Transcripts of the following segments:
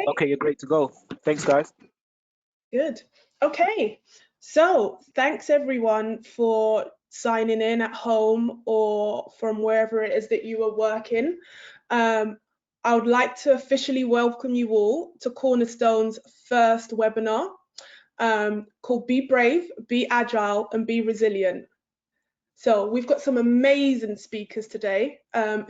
Okay, you're great to go. Thanks, guys. Good. Okay, so thanks everyone for signing in at home or from wherever it is that you are working. I would like to officially welcome you all to Cornerstone's first webinar called Be Brave, Be Agile, and Be Resilient. So we've got some amazing speakers today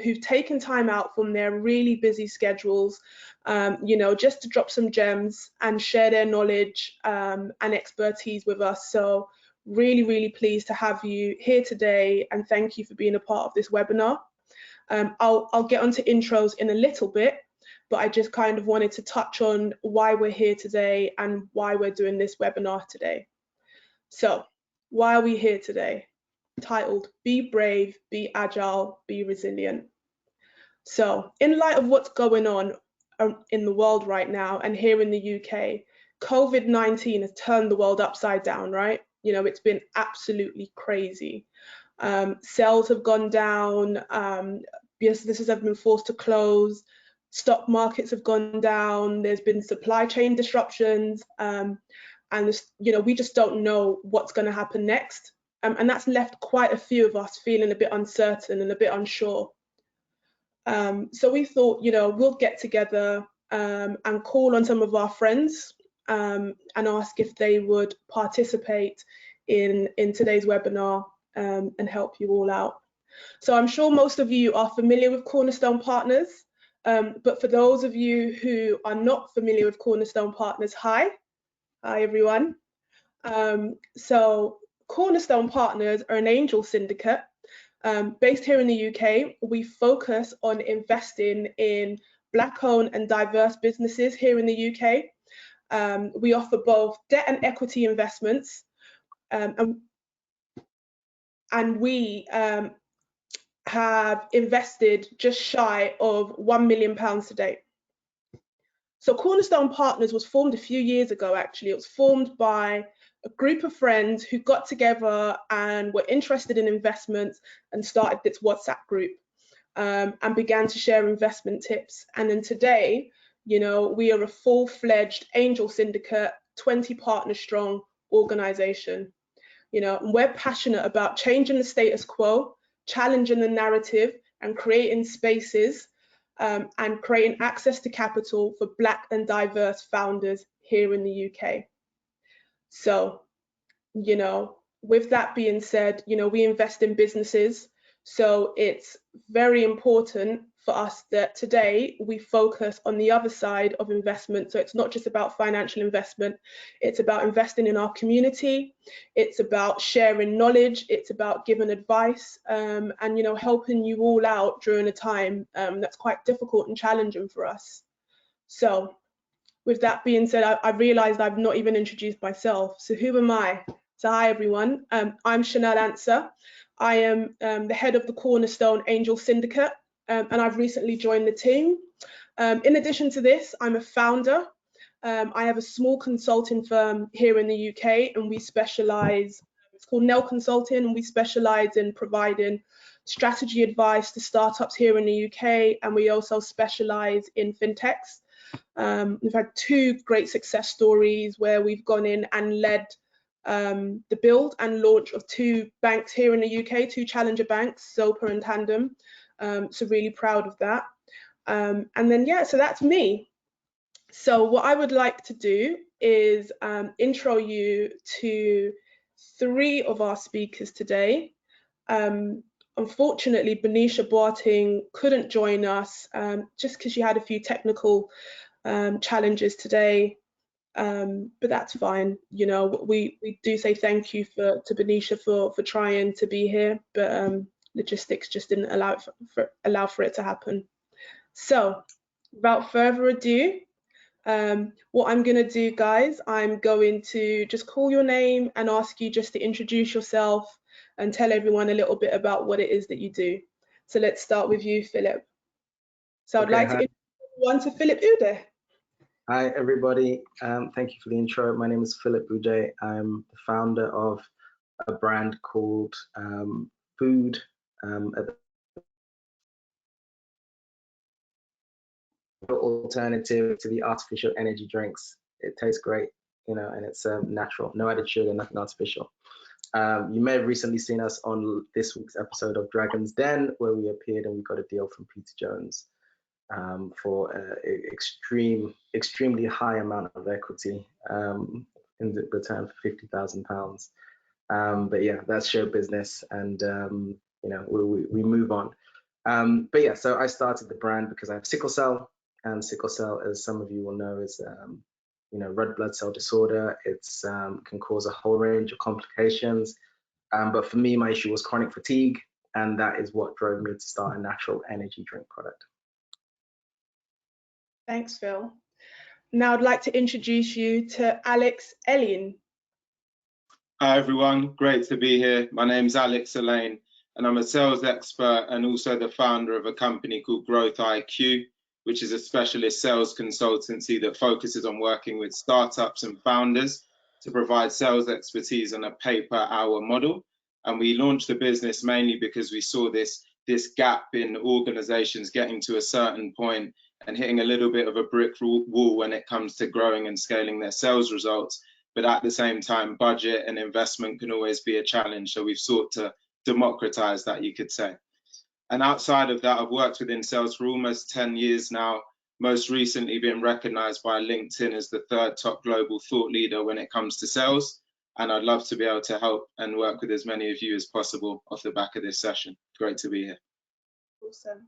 who've taken time out from their really busy schedules, just to drop some gems and share their knowledge and expertise with us. So really, really pleased to have you here today, and thank you for being a part of this webinar. I'll get onto intros in a little bit, but I just kind of wanted to touch on why we're here today and why we're doing this webinar today. So why are we here today? Titled Be Brave, Be Agile, Be Resilient. So in light of what's going on in the world right now and here in the UK, COVID-19 has turned the world upside down, right? You know, it's been absolutely crazy. Sales have gone down, businesses have been forced to close, stock markets have gone down, there's been supply chain disruptions, and we just don't know what's going to happen next. And that's left quite a few of us feeling a bit uncertain and a bit unsure. So we thought, we'll get together and call on some of our friends and ask if they would participate in today's webinar and help you all out. So I'm sure most of you are familiar with Cornerstone Partners, but for those of you who are not familiar with Cornerstone Partners, hi everyone. So Cornerstone Partners are an angel syndicate based here in the UK. We focus on investing in Black-owned and diverse businesses here in the UK. We offer both debt and equity investments, and we have invested just shy of £1 million to date. So Cornerstone Partners was formed a few years ago, actually. It was formed by a group of friends who got together and were interested in investments and started this WhatsApp group and began to share investment tips. And then today, we are a full-fledged angel syndicate, 20 partner strong organization. And we're passionate about changing the status quo, challenging the narrative, and creating spaces and creating access to capital for Black and diverse founders here in the UK. So, with that being said, we invest in businesses. So it's very important for us that today we focus on the other side of investment. So it's not just about financial investment, it's about investing in our community, it's about sharing knowledge, it's about giving advice and helping you all out during a time that's quite difficult and challenging for us. So with that being said, I realized I've not even introduced myself. So who am I? So hi everyone, I'm Chenelle Ansah. I am the head of the Cornerstone Angel Syndicate, and I've recently joined the team. In addition to this, I'm a founder. I have a small consulting firm here in the UK, and we specialize, it's called Nell Consulting, and we specialize in providing strategy advice to startups here in the UK, and we also specialize in fintechs. We've had 2 great success stories where we've gone in and led the build and launch of 2 banks here in the UK, 2 challenger banks, Zopa and Tandem. So really proud of that. And then, so that's me. So what I would like to do is intro you to 3 of our speakers today. Unfortunately, Bernicia Boateng couldn't join us just because she had a few technical challenges today. But that's fine. We do say thank you to Bernicia for trying to be here, but logistics just didn't allow for it to happen. So without further ado, what I'm going to do, guys, I'm going to just call your name and ask you just to introduce yourself and tell everyone a little bit about what it is that you do. So let's start with you, Philip. So I'd like to introduce one to Philip Udeh. Hi, everybody. Thank you for the intro. My name is Philip Udeh. I'm the founder of a brand called Food. alternative to the artificial energy drinks. It tastes great, you know, and it's natural, no added sugar, nothing artificial. You may have recently seen us on this week's episode of Dragon's Den, where we appeared and we got a deal from Peter Jones for an extremely high amount of equity in the return for £50,000. But yeah, that's show business, and you know, we move on. But yeah, so I started the brand because I have sickle cell, and sickle cell, as some of you will know, is you know, red blood cell disorder. It's can cause a whole range of complications. But for me, my issue was chronic fatigue, and that is what drove me to start a natural energy drink product. Thanks, Phil. Now I'd like to introduce you to Alleyne. Hi everyone, great to be here. My name's Alleyne, and I'm a sales expert and also the founder of a company called Growth IQ, which is a specialist sales consultancy that focuses on working with startups and founders to provide sales expertise on a pay-per-hour model. And we launched the business mainly because we saw this gap in organizations getting to a certain point and hitting a little bit of a brick wall when it comes to growing and scaling their sales results. But at the same time, budget and investment can always be a challenge. So we've sought to democratize that, you could say. And outside of that, I've worked within sales for almost 10 years now, most recently being recognized by LinkedIn as the 3rd top global thought leader when it comes to sales. And I'd love to be able to help and work with as many of you as possible off the back of this session. Great to be here. Awesome.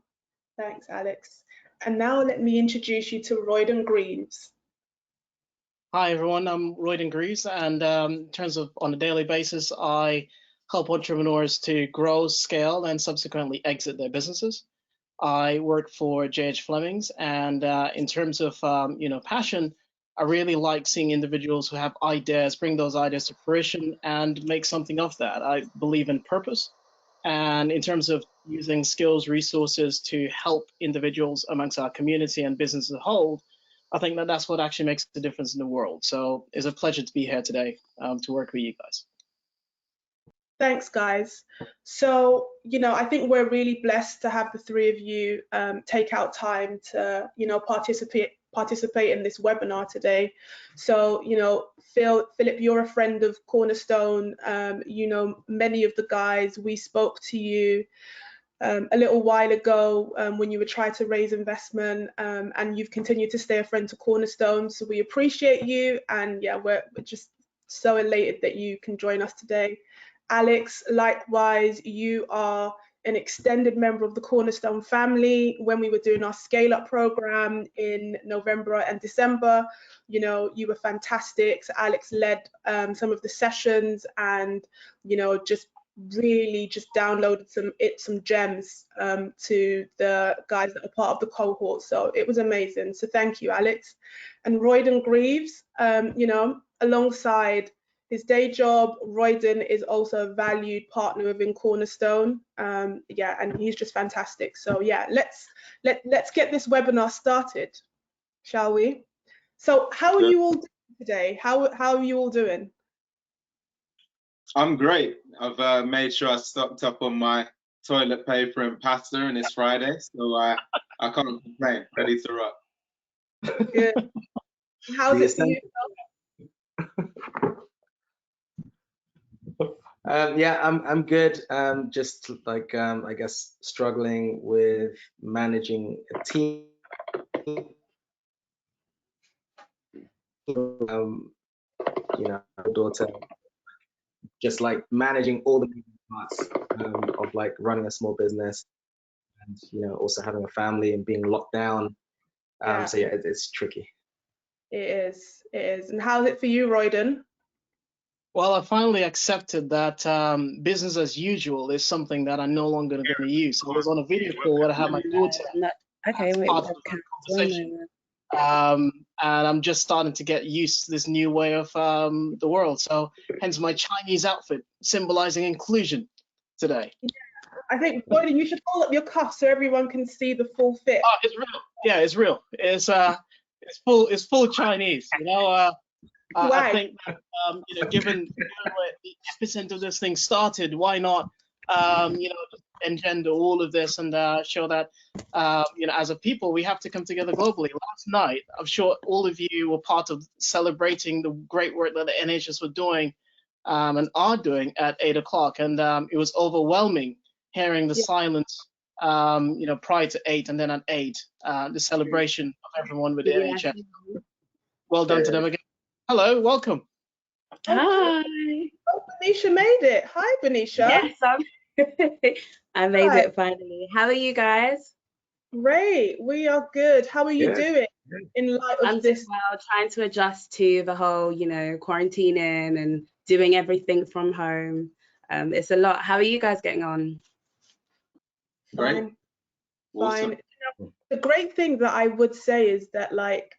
Thanks, Alex. And now let me introduce you to Royden Greaves. Hi everyone, I'm Royden Greaves, and in terms of on a daily basis, I help entrepreneurs to grow, scale, and subsequently exit their businesses. I work for J.H. Fleming's, and in terms of you know, passion, I really like seeing individuals who have ideas, bring those ideas to fruition and make something of that. I believe in purpose, and in terms of using skills, resources to help individuals amongst our community and business as a whole, I think that that's what actually makes the difference in the world. So it's a pleasure to be here today to work with you guys. Thanks, guys. So, you know, I think we're really blessed to have the three of you take out time to, you know, participate in this webinar today. So, you know, Philip, you're a friend of Cornerstone. You know, many of the guys, we spoke to you a little while ago when you were trying to raise investment, and you've continued to stay a friend to Cornerstone. So we appreciate you, and yeah, we're just so elated that you can join us today. Alex, likewise, you are an extended member of the Cornerstone family. When we were doing our scale up program in November and December, you know, you were fantastic. So Alex led some of the sessions, and, you know, just really just downloaded some gems to the guys that are part of the cohort. So it was amazing. So thank you, Alex. And Royden Greaves, you know, alongside his day job, Royden is also a valued partner within Cornerstone. Yeah, and he's just fantastic. So yeah, let's get this webinar started, shall we? So how are you all doing today? How are you all doing? I'm great. I've made sure I stocked up on my toilet paper and pasta, and it's Friday, so I can't complain. Ready to rock. Good. How's it for you? Yeah, I'm good. Just like I guess struggling with managing a team. You know, daughter, just like managing all the moving parts of like running a small business, and you know, also having a family and being locked down. Yeah. So yeah, it's tricky. It is. And how's it for you, Royden? Well, I finally accepted that business as usual is something that I'm no longer going to use. I was on a video call where I had my daughter. Okay, wait, part of the conversation. And I'm just starting to get used to this new way of the world. So hence my Chinese outfit symbolizing inclusion today. I think, Royden, you should hold up your cuff so everyone can see the full fit. Oh, it's real. Yeah, it's real. It's full Chinese. You know, I think that you know, given where the epicenter of this thing started, why not you know, engender all of this and show that, as a people, we have to come together globally. Last night, I'm sure all of you were part of celebrating the great work that the NHS were doing and are doing at 8 o'clock. And it was overwhelming hearing the silence, prior to 8 and then at 8, the celebration of everyone with the NHS. Well done to them again. Hello, welcome. Hi. Oh, Bernicia made it. Hi, Bernicia. Yes, I made it finally. How are you guys? Great. We are good. How are you doing in light of I'm this? well, trying to adjust to the whole, quarantining and doing everything from home. It's a lot. How are you guys getting on? Fine. Awesome. Fine. The great thing that I would say is that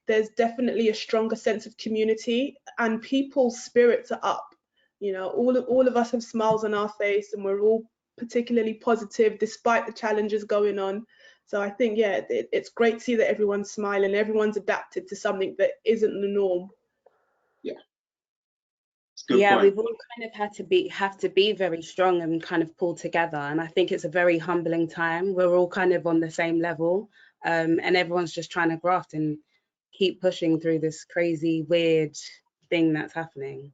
there's definitely a stronger sense of community and people's spirits are up. All of us have smiles on our face and we're all particularly positive despite the challenges going on. So I think, it's great to see that everyone's smiling, everyone's adapted to something that isn't the norm. Yeah. Good point. We've all kind of have to be very strong and kind of pull together. And I think it's a very humbling time. We're all kind of on the same level. And everyone's just trying to graft and keep pushing through this crazy, weird thing that's happening.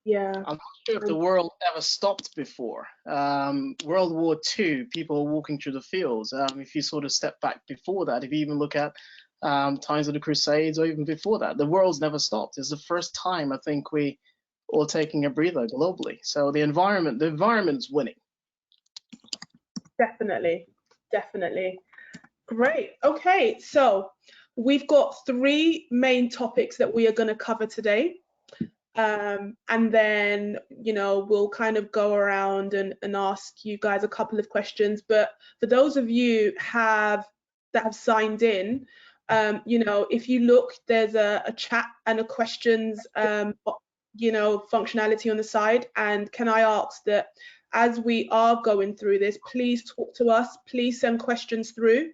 Yeah. I'm not sure if the world ever stopped before. World War II, people were walking through the fields. If you sort of step back before that, if you even look at times of the Crusades or even before that, the world's never stopped. It's the first time I think we all taking a breather globally. So the environment's winning. Definitely. Great. Okay, so we've got 3 main topics that we are going to cover today. And then, we'll kind of go around and ask you guys a couple of questions. But for those of you that have signed in, if you look, there's a chat and a questions, functionality on the side. And can I ask that as we are going through this, please talk to us, please send questions through.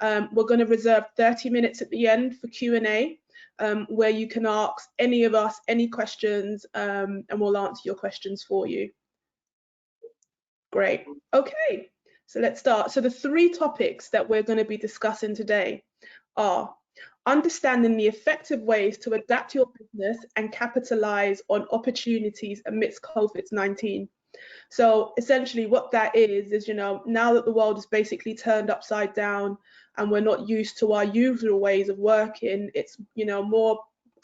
We're going to reserve 30 minutes at the end for Q&A, where you can ask any of us any questions, and we'll answer your questions for you. Great. Okay, so let's start. So the 3 topics that we're going to be discussing today are understanding the effective ways to adapt your business and capitalize on opportunities amidst COVID-19. So essentially what that is, now that the world is basically turned upside down and we're not used to our usual ways of working, it's, more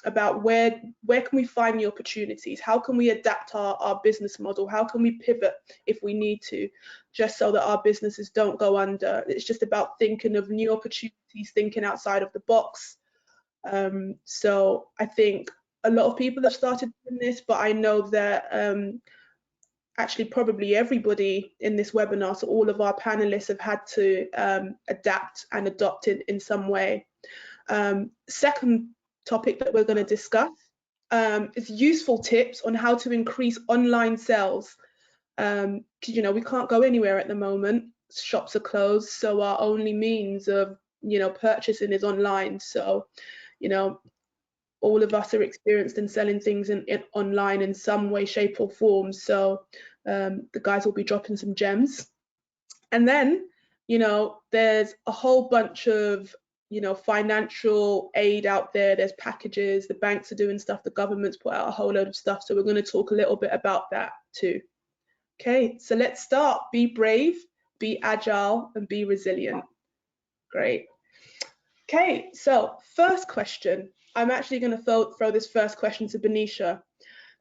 about where can we find the opportunities? How can we adapt our business model? How can we pivot if we need to, just so that our businesses don't go under? It's just about thinking of new opportunities, thinking outside of the box. So I think a lot of people have started doing this, but I know that actually probably everybody in this webinar, so all of our panelists have had to adapt and adopt it in some way. Second topic that we're going to discuss is useful tips on how to increase online sales. Because we can't go anywhere at the moment, shops are closed, so our only means of purchasing is online. So all of us are experienced in selling things in online in some way, shape or form. So the guys will be dropping some gems. And then, there's a whole bunch of, financial aid out there. There's packages, the banks are doing stuff, the government's put out a whole load of stuff. So we're going to talk a little bit about that too. Okay, so let's start. Be brave, be agile, and be resilient. Great. Okay, so first question. I'm actually going to throw this first question to Bernicia,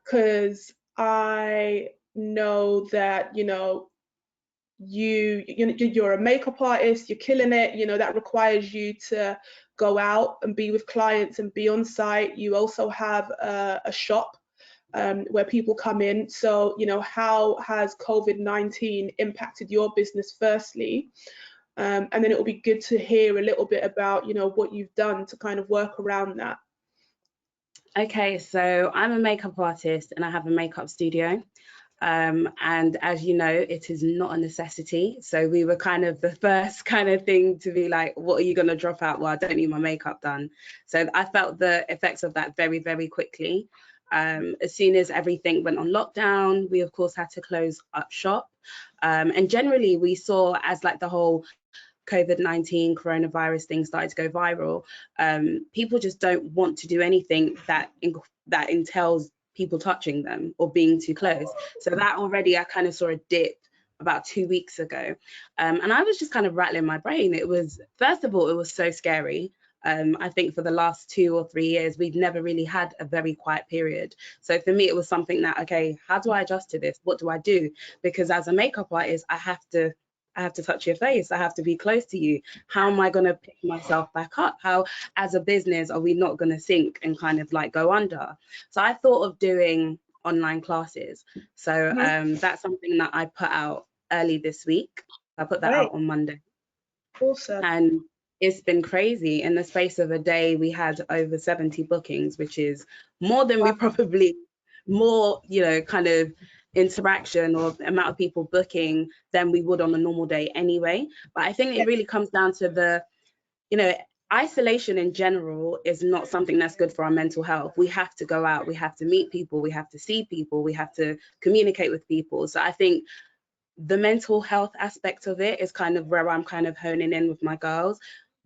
because I know that you're a makeup artist, you're killing it, that requires you to go out and be with clients and be on site. You also have a shop where people come in. So how has COVID-19 impacted your business firstly? And then it will be good to hear a little bit about what you've done to kind of work around that. Okay, so I'm a makeup artist and I have a makeup studio. And as you know, it is not a necessity. So we were kind of the first kind of thing to be like, what are you going to drop out? Well, I don't need my makeup done. So I felt the effects of that very, very quickly. As soon as everything went on lockdown, we of course had to close up shop. And generally we saw, as like the whole COVID-19 coronavirus thing started to go viral, people just don't want to do anything that entails people touching them or being too close. So that already I kind of saw a dip about 2 weeks ago. And I was just kind of rattling my brain. It was, first of all, it was so scary. I think for the last 2 or 3 years, we've never really had a very quiet period. So for me, it was something that, okay, how do I adjust to this? What do I do? Because as a makeup artist, I have to touch your face. I have to be close to you. How am I going to pick myself back up? How, as a business, are we not going to sink and kind of like go under? So I thought of doing online classes. So that's something that I put out early this week. I put that out on Monday. Awesome. And it's been crazy. In the space of a day, we had over 70 bookings, which is more than we probably, more, you know, kind of interaction or amount of people booking than we would on a normal day anyway. But I think it really comes down to the, you know, isolation in general is not something that's good for our mental health. We have to go out, we have to meet people, we have to see people, we have to communicate with people. So I think the mental health aspect of it is kind of where I'm kind of honing in with my girls.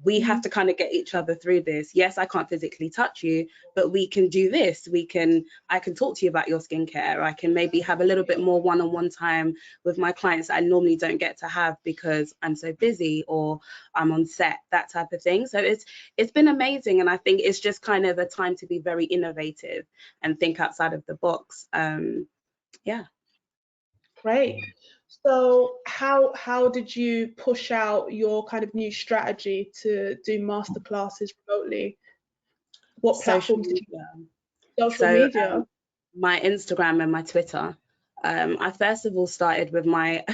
We have to kind of get each other through this. Yes, I can't physically touch you, but we can do this. I can talk to you about your skincare. I can maybe have a little bit more one-on-one time with my clients that I normally don't get to have because I'm so busy or I'm on set, that type of thing. So it's been amazing. And I think it's just kind of a time to be very innovative and think outside of the box. Yeah. Great. So how did you push out your kind of new strategy to do masterclasses remotely? What platforms did you use? Social media? My Instagram and my Twitter. I first of all started with my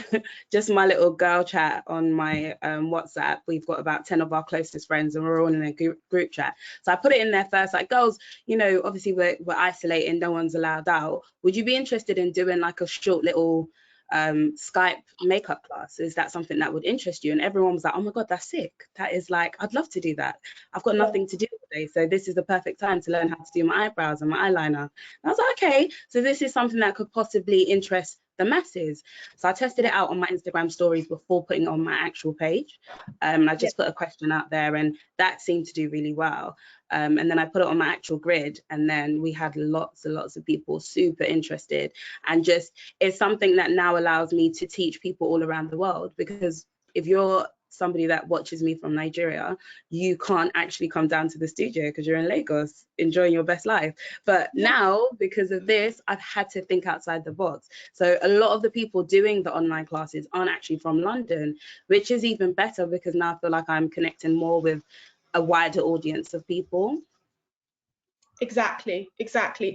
just my little girl chat on my WhatsApp. We've got about 10 of our closest friends and we're all in a group chat. So I put it in there first, like, girls, you know, obviously we're isolating, no one's allowed out. Would you be interested in doing like a short little Skype makeup class? Is that something that would interest you? And everyone was like, oh my God, that's sick. That is like, I'd love to do that. I've got nothing to do today, so this is the perfect time to learn how to do my eyebrows and my eyeliner. And I was like, okay, so this is something that could possibly interest the masses. So I tested it out on my Instagram stories before putting it on my actual page. I just put a question out there and that seemed to do really well. And then I put it on my actual grid and then we had lots and lots of people super interested, and just it's something that now allows me to teach people all around the world, because if you're somebody that watches me from Nigeria, you can't actually come down to the studio because you're in Lagos enjoying your best life. But now, because of this, I've had to think outside the box. So a lot of the people doing the online classes aren't actually from London, which is even better because now I feel like I'm connecting more with a wider audience of people. Exactly.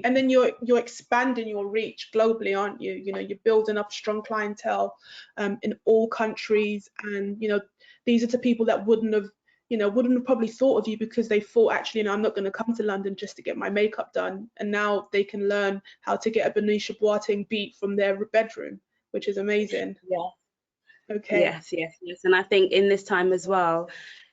And then you're expanding your reach globally, aren't you? You know, you're building up a strong clientele in all countries, and you know, these are the people that wouldn't have probably thought of you because they thought, actually, you know, I'm not going to come to London just to get my makeup done, and now they can learn how to get a Bernicia Boateng beat from their bedroom, which is amazing. Yeah. Okay. Yes. And I think in this time as well,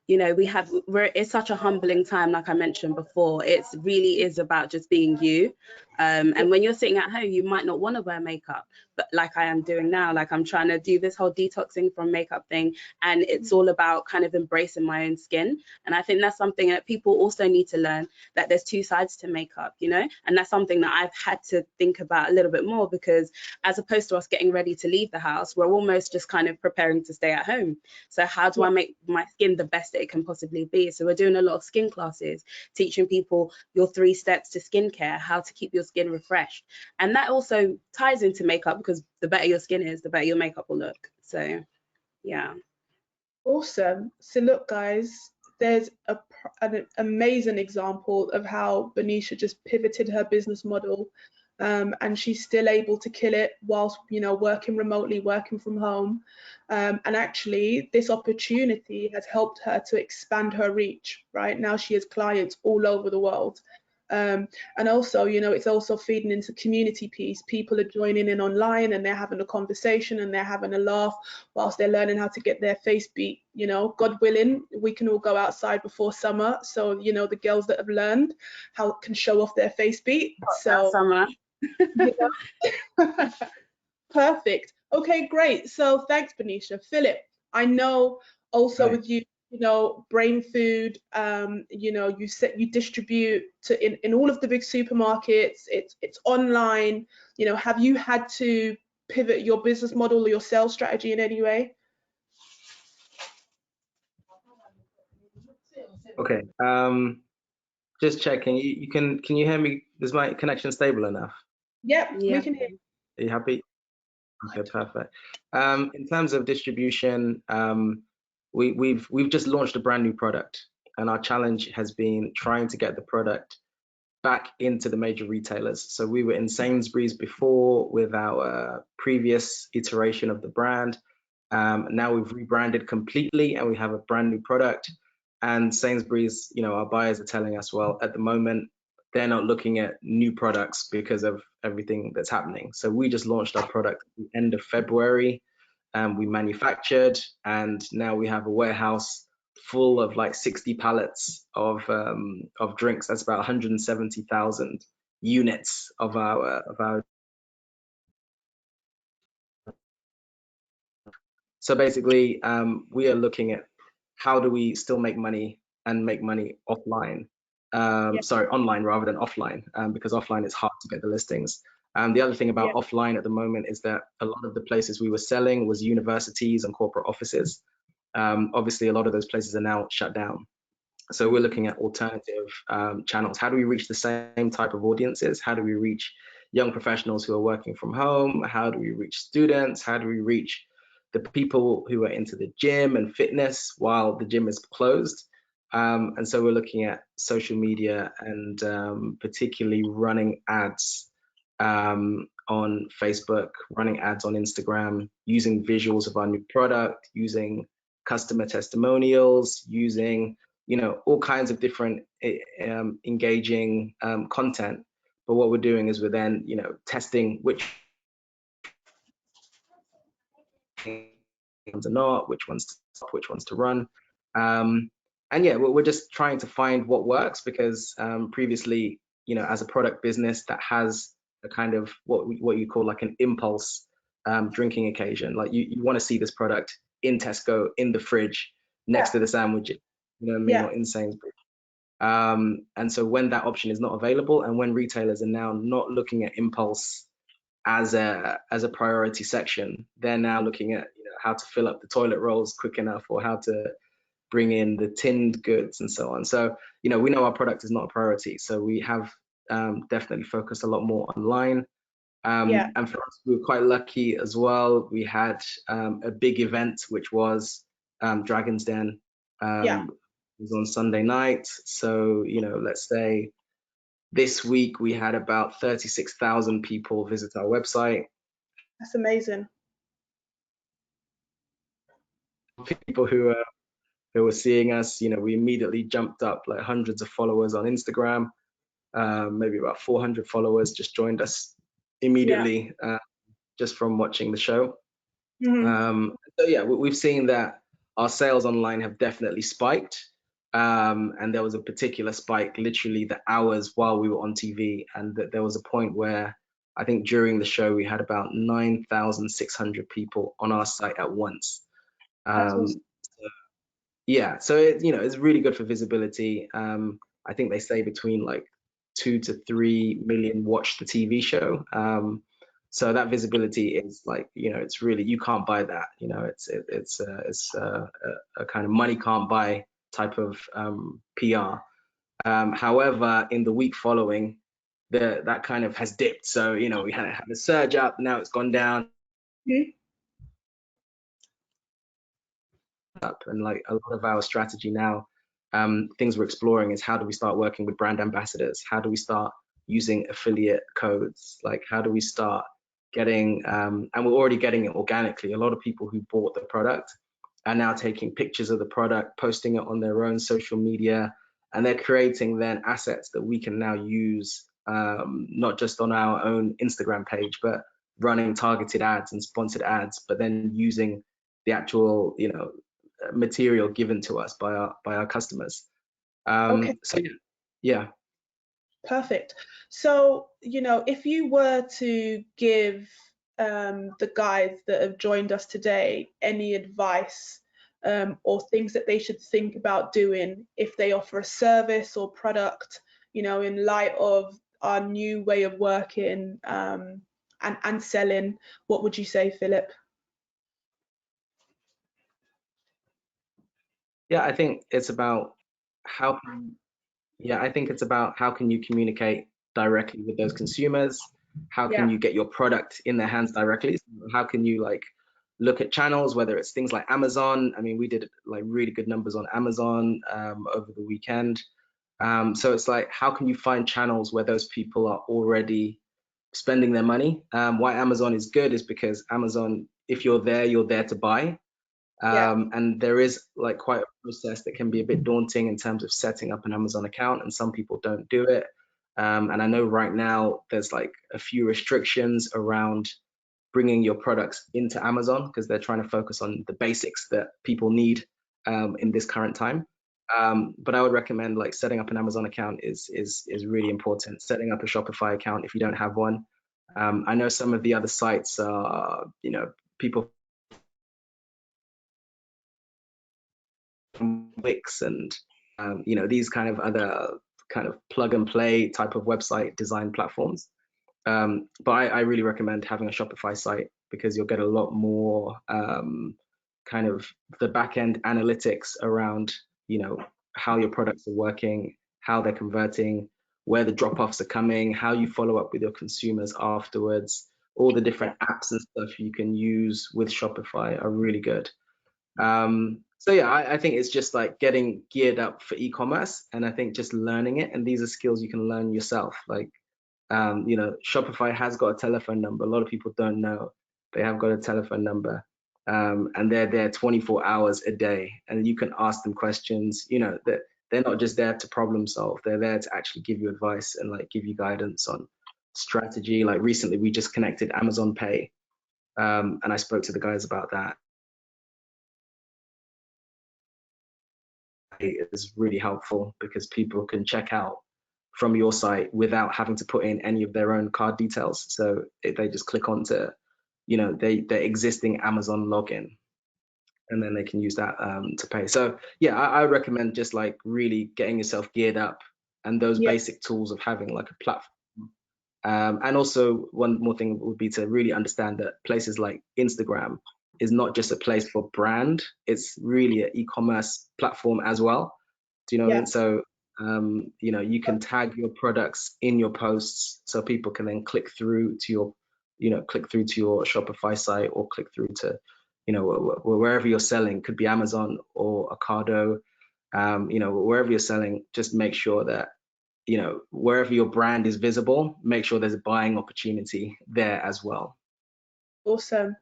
you know, it's such a humbling time, like I mentioned before. It really is about just being you. And when you're sitting at home, you might not want to wear makeup, but like I am doing now, like I'm trying to do this whole detoxing from makeup thing. And it's all about kind of embracing my own skin. And I think that's something that people also need to learn, that there's two sides to makeup, you know, and that's something that I've had to think about a little bit more, because as opposed to us getting ready to leave the house, we're almost just kind of preparing to stay at home. So how do I make my skin the best that it can possibly be? So we're doing a lot of skin classes, teaching people your 3 steps to skincare, how to keep your skin refreshed. And that also ties into makeup, because the better your skin is, the better your makeup will look. So yeah. Awesome. So look, guys, there's an amazing example of how Bernicia just pivoted her business model, and she's still able to kill it whilst, you know, working remotely, working from home. And actually, this opportunity has helped her to expand her reach. Right now, she has clients all over the world. And also, you know, it's also feeding into community piece. People are joining in online and they're having a conversation and they're having a laugh whilst they're learning how to get their face beat. You know, God willing, we can all go outside before summer. So, you know, the girls that have learned how can show off their face beat. So Summer. you know. Perfect. Okay, great. So thanks, Bernicia. Philip, I know also with you, you know, Brain Food, you know, you distribute to in all of the big supermarkets. It's online. You know, have you had to pivot your business model or your sales strategy in any way? Okay. Just checking. Can you hear me? Is my connection stable enough? Yep, Yeah. we can hear. Are you happy? Okay, perfect. In terms of distribution, we've just launched a brand new product, and our challenge has been trying to get the product back into the major retailers. So we were in Sainsbury's before with our previous iteration of the brand. Now we've rebranded completely and we have a brand new product. And Sainsbury's, you know, our buyers are telling us, well, at the moment, they're not looking at new products because of everything that's happening. So we just launched our product at the end of February. We manufactured, and now we have a warehouse full of like 60 pallets of drinks. That's about 170,000 units of our. So basically, we are looking at how do we still make money and make money offline. Sorry, online rather than offline, because offline is hard to get the listings. The other thing about offline at the moment is that a lot of the places we were selling was universities and corporate offices. Obviously, a lot of those places are now shut down. So we're looking at alternative channels. How do we reach the same type of audiences? How do we reach young professionals who are working from home? How do we reach students? How do we reach the people who are into the gym and fitness while the gym is closed? And so we're looking at social media and particularly running ads on Facebook, running ads on Instagram, using visuals of our new product, using customer testimonials, using, you know, all kinds of different engaging content. But what we're doing is we're then, you know, testing which ones are not, which ones to stop, which ones to run. And yeah, we're just trying to find what works, because previously, you know, as a product business that has a kind of what you call like an impulse drinking occasion, like you want to see this product in Tesco, in the fridge, next to the sandwiches, you know what I mean, or in Sainsbury's. And so when that option is not available, and when retailers are now not looking at impulse as a priority section, they're now looking at, you know, how to fill up the toilet rolls quick enough, or how to bring in the tinned goods and so on. So, you know, we know our product is not a priority, so we have definitely focused a lot more online. And for us, we were quite lucky as well. We had a big event, which was Dragon's Den. It was on Sunday night. So, you know, let's say this week we had about 36,000 people visit our website. That's amazing. People who were seeing us, you know, we immediately jumped up like hundreds of followers on Instagram. Maybe about 400 followers just joined us immediately just from watching the show. So yeah, we've seen that our sales online have definitely spiked. And there was a particular spike literally the hours while we were on TV, and that there was a point where I think during the show we had about 9,600 people on our site at once. Awesome. Yeah, so it, you know, it's really good for visibility. I think they say between like 2 to 3 million watch the TV show. So that visibility is like, you know, it's really, you can't buy that. You know, it's a kind of money can't buy type of PR. However, in the week following, that kind of has dipped. So, you know, we had a surge up, now it's gone down. Up, and like a lot of our strategy now, things we're exploring is how do we start working with brand ambassadors? How do we start using affiliate codes? Like, how do we start getting, and we're already getting it organically. A lot of people who bought the product are now taking pictures of the product, posting it on their own social media, and they're creating then assets that we can now use, not just on our own Instagram page, but running targeted ads and sponsored ads, but then using the actual, you know, material given to us by our customers. Okay. So yeah. Perfect. So, you know, if you were to give the guys that have joined us today any advice or things that they should think about doing if they offer a service or product, you know, in light of our new way of working and selling, what would you say, Philip? Yeah, I think it's about how can you communicate directly with those consumers? How can you get your product in their hands directly? How can you like look at channels, whether it's things like Amazon? I mean, we did like really good numbers on Amazon over the weekend. So it's like, how can you find channels where those people are already spending their money? Why Amazon is good is because Amazon, if you're there to buy. And there is like quite a process that can be a bit daunting in terms of setting up an Amazon account, and some people don't do it. And I know right now there's like a few restrictions around bringing your products into Amazon because they're trying to focus on the basics that people need in this current time. But I would recommend like setting up an Amazon account is really important. Setting up a Shopify account if you don't have one. I know some of the other sites are, you know, people Wix and you know, these kind of other kind of plug and play type of website design platforms. But I really recommend having a Shopify site because you'll get a lot more kind of the back end analytics around, you know, how your products are working, how they're converting, where the drop-offs are coming, how you follow up with your consumers afterwards. All the different apps and stuff you can use with Shopify are really good. So yeah, I think it's just like getting geared up for e-commerce, and I think just learning it, and these are skills you can learn yourself. Like, you know, Shopify has got a telephone number. A lot of people don't know they have got a telephone number, and they're there 24 hours a day, and you can ask them questions. You know, that they're not just there to problem solve; they're there to actually give you advice and like give you guidance on strategy. Like recently, we just connected Amazon Pay, and I spoke to the guys about that. Is really helpful because people can check out from your site without having to put in any of their own card details. So if they just click onto, you know, their existing Amazon login, and then they can use that to pay. So yeah, I would recommend just like really getting yourself geared up and those basic tools of having like a platform. And also one more thing would be to really understand that places like Instagram is not just a place for brand, it's really an e-commerce platform as well. Do you know what I mean? So, you know, you can tag your products in your posts so people can then click through to your, you know, click through to your Shopify site or click through to, you know, wherever you're selling, could be Amazon or Ocado, you know, wherever you're selling, just make sure that, you know, wherever your brand is visible, make sure there's a buying opportunity there as well. Awesome.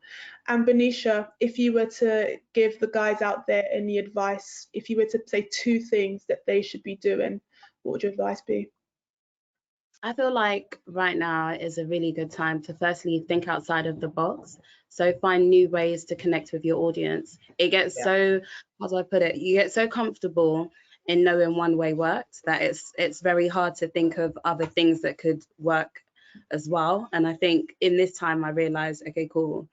And Bernicia, if you were to give the guys out there any advice, if you were to say 2 things that they should be doing, what would your advice be? I feel like right now is a really good time to firstly think outside of the box. So find new ways to connect with your audience. It gets so, how do I put it? You get so comfortable in knowing one way works that it's very hard to think of other things that could work as well. And I think in this time I realized, okay, cool,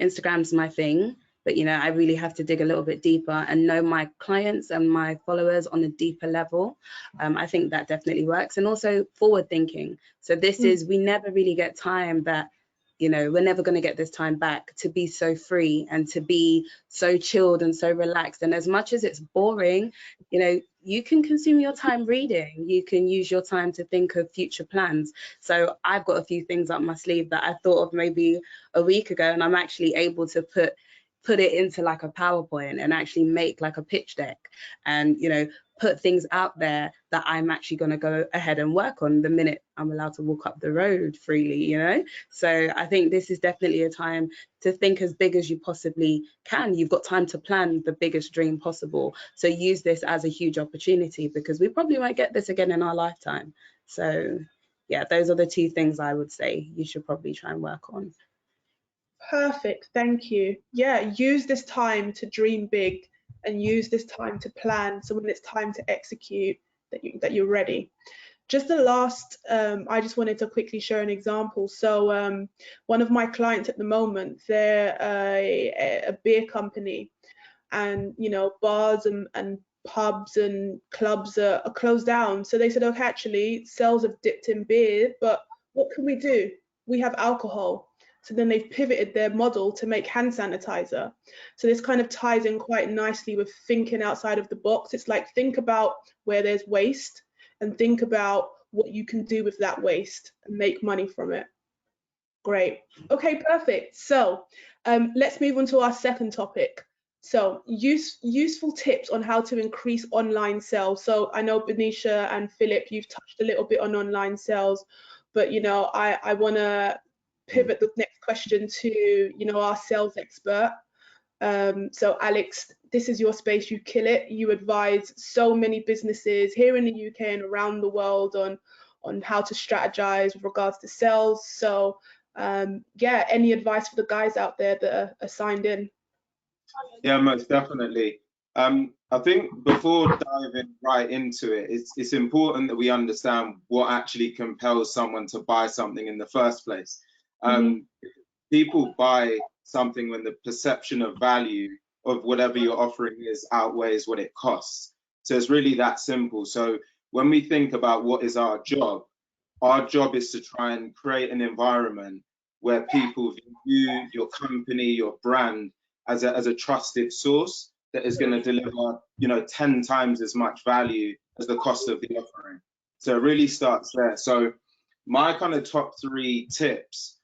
Instagram's my thing, but you know, I really have to dig a little bit deeper and know my clients and my followers on a deeper level. I think that definitely works. And also forward thinking. So this is, we never really get time that, you know, we're never going to get this time back to be so free and to be so chilled and so relaxed. And as much as it's boring, you know, you can consume your time reading, you can use your time to think of future plans. So I've got a few things up my sleeve that I thought of maybe a week ago, and I'm actually able to put put it into like a PowerPoint and actually make like a pitch deck and, you know, put things out there that I'm actually going to go ahead and work on the minute I'm allowed to walk up the road freely, you know. So I think this is definitely a time to think as big as you possibly can. You've got time to plan the biggest dream possible. So use this as a huge opportunity, because we probably won't get this again in our lifetime. So yeah, those are the two things I would say you should probably try and work on. Perfect, thank you. Yeah, use this time to dream big and use this time to plan, so when it's time to execute, that you're ready. Just the last, I just wanted to quickly share an example. So one of my clients at the moment, they're a beer company, and you know, bars and pubs and clubs are closed down. So they said, okay, actually sales have dipped in beer, but what can we do? We have alcohol. So then they've pivoted their model to make hand sanitizer. So this kind of ties in quite nicely with thinking outside of the box. It's like, think about where there's waste and think about what you can do with that waste and make money from it. Great. Okay, perfect. So let's move on to our second topic. So useful tips on how to increase online sales. So I know Bernicia and Philip, you've touched a little bit on online sales, but you know, I want to pivot the next question to, you know, our sales expert. So Alex, this is your space, you kill it. You advise so many businesses here in the UK and around the world on how to strategize with regards to sales. So yeah, any advice for the guys out there that are signed in? Yeah, most definitely. I think before diving right into it, it's important that we understand what actually compels someone to buy something in the first place. People buy something when the perception of value of whatever you're offering is outweighs what it costs. So it's really that simple. So when we think about what is our job is to try and create an environment where people view your company, your brand as a trusted source that is going to deliver, you know, 10 times as much value as the cost of the offering. So it really starts there. So my kind of top 3 tips,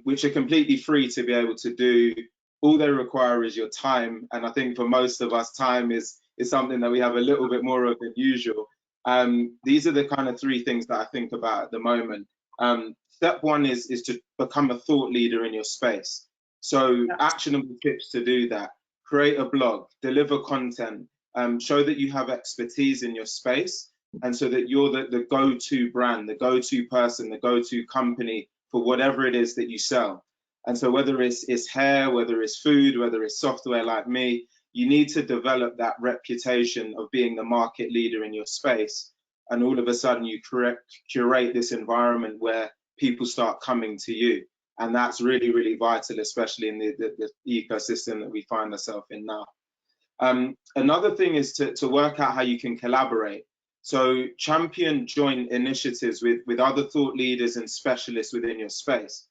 which are completely free to be able to do, all they require is your time. And I think for most of us, time is something that we have a little bit more of than usual. These are the kind of 3 things that I think about at the moment. Step 1 is to become a thought leader in your space. So actionable tips to do that: create a blog, deliver content, show that you have expertise in your space, and so that you're the go-to brand, the go-to person, the go-to company for whatever it is that you sell. And so whether it's hair, whether it's food, whether it's software like me, you need to develop that reputation of being the market leader in your space. And all of a sudden you curate this environment where people start coming to you. And that's really, really vital, especially in the ecosystem that we find ourselves in now. Another thing is to work out how you can collaborate. So champion joint initiatives with other thought leaders and specialists within your space.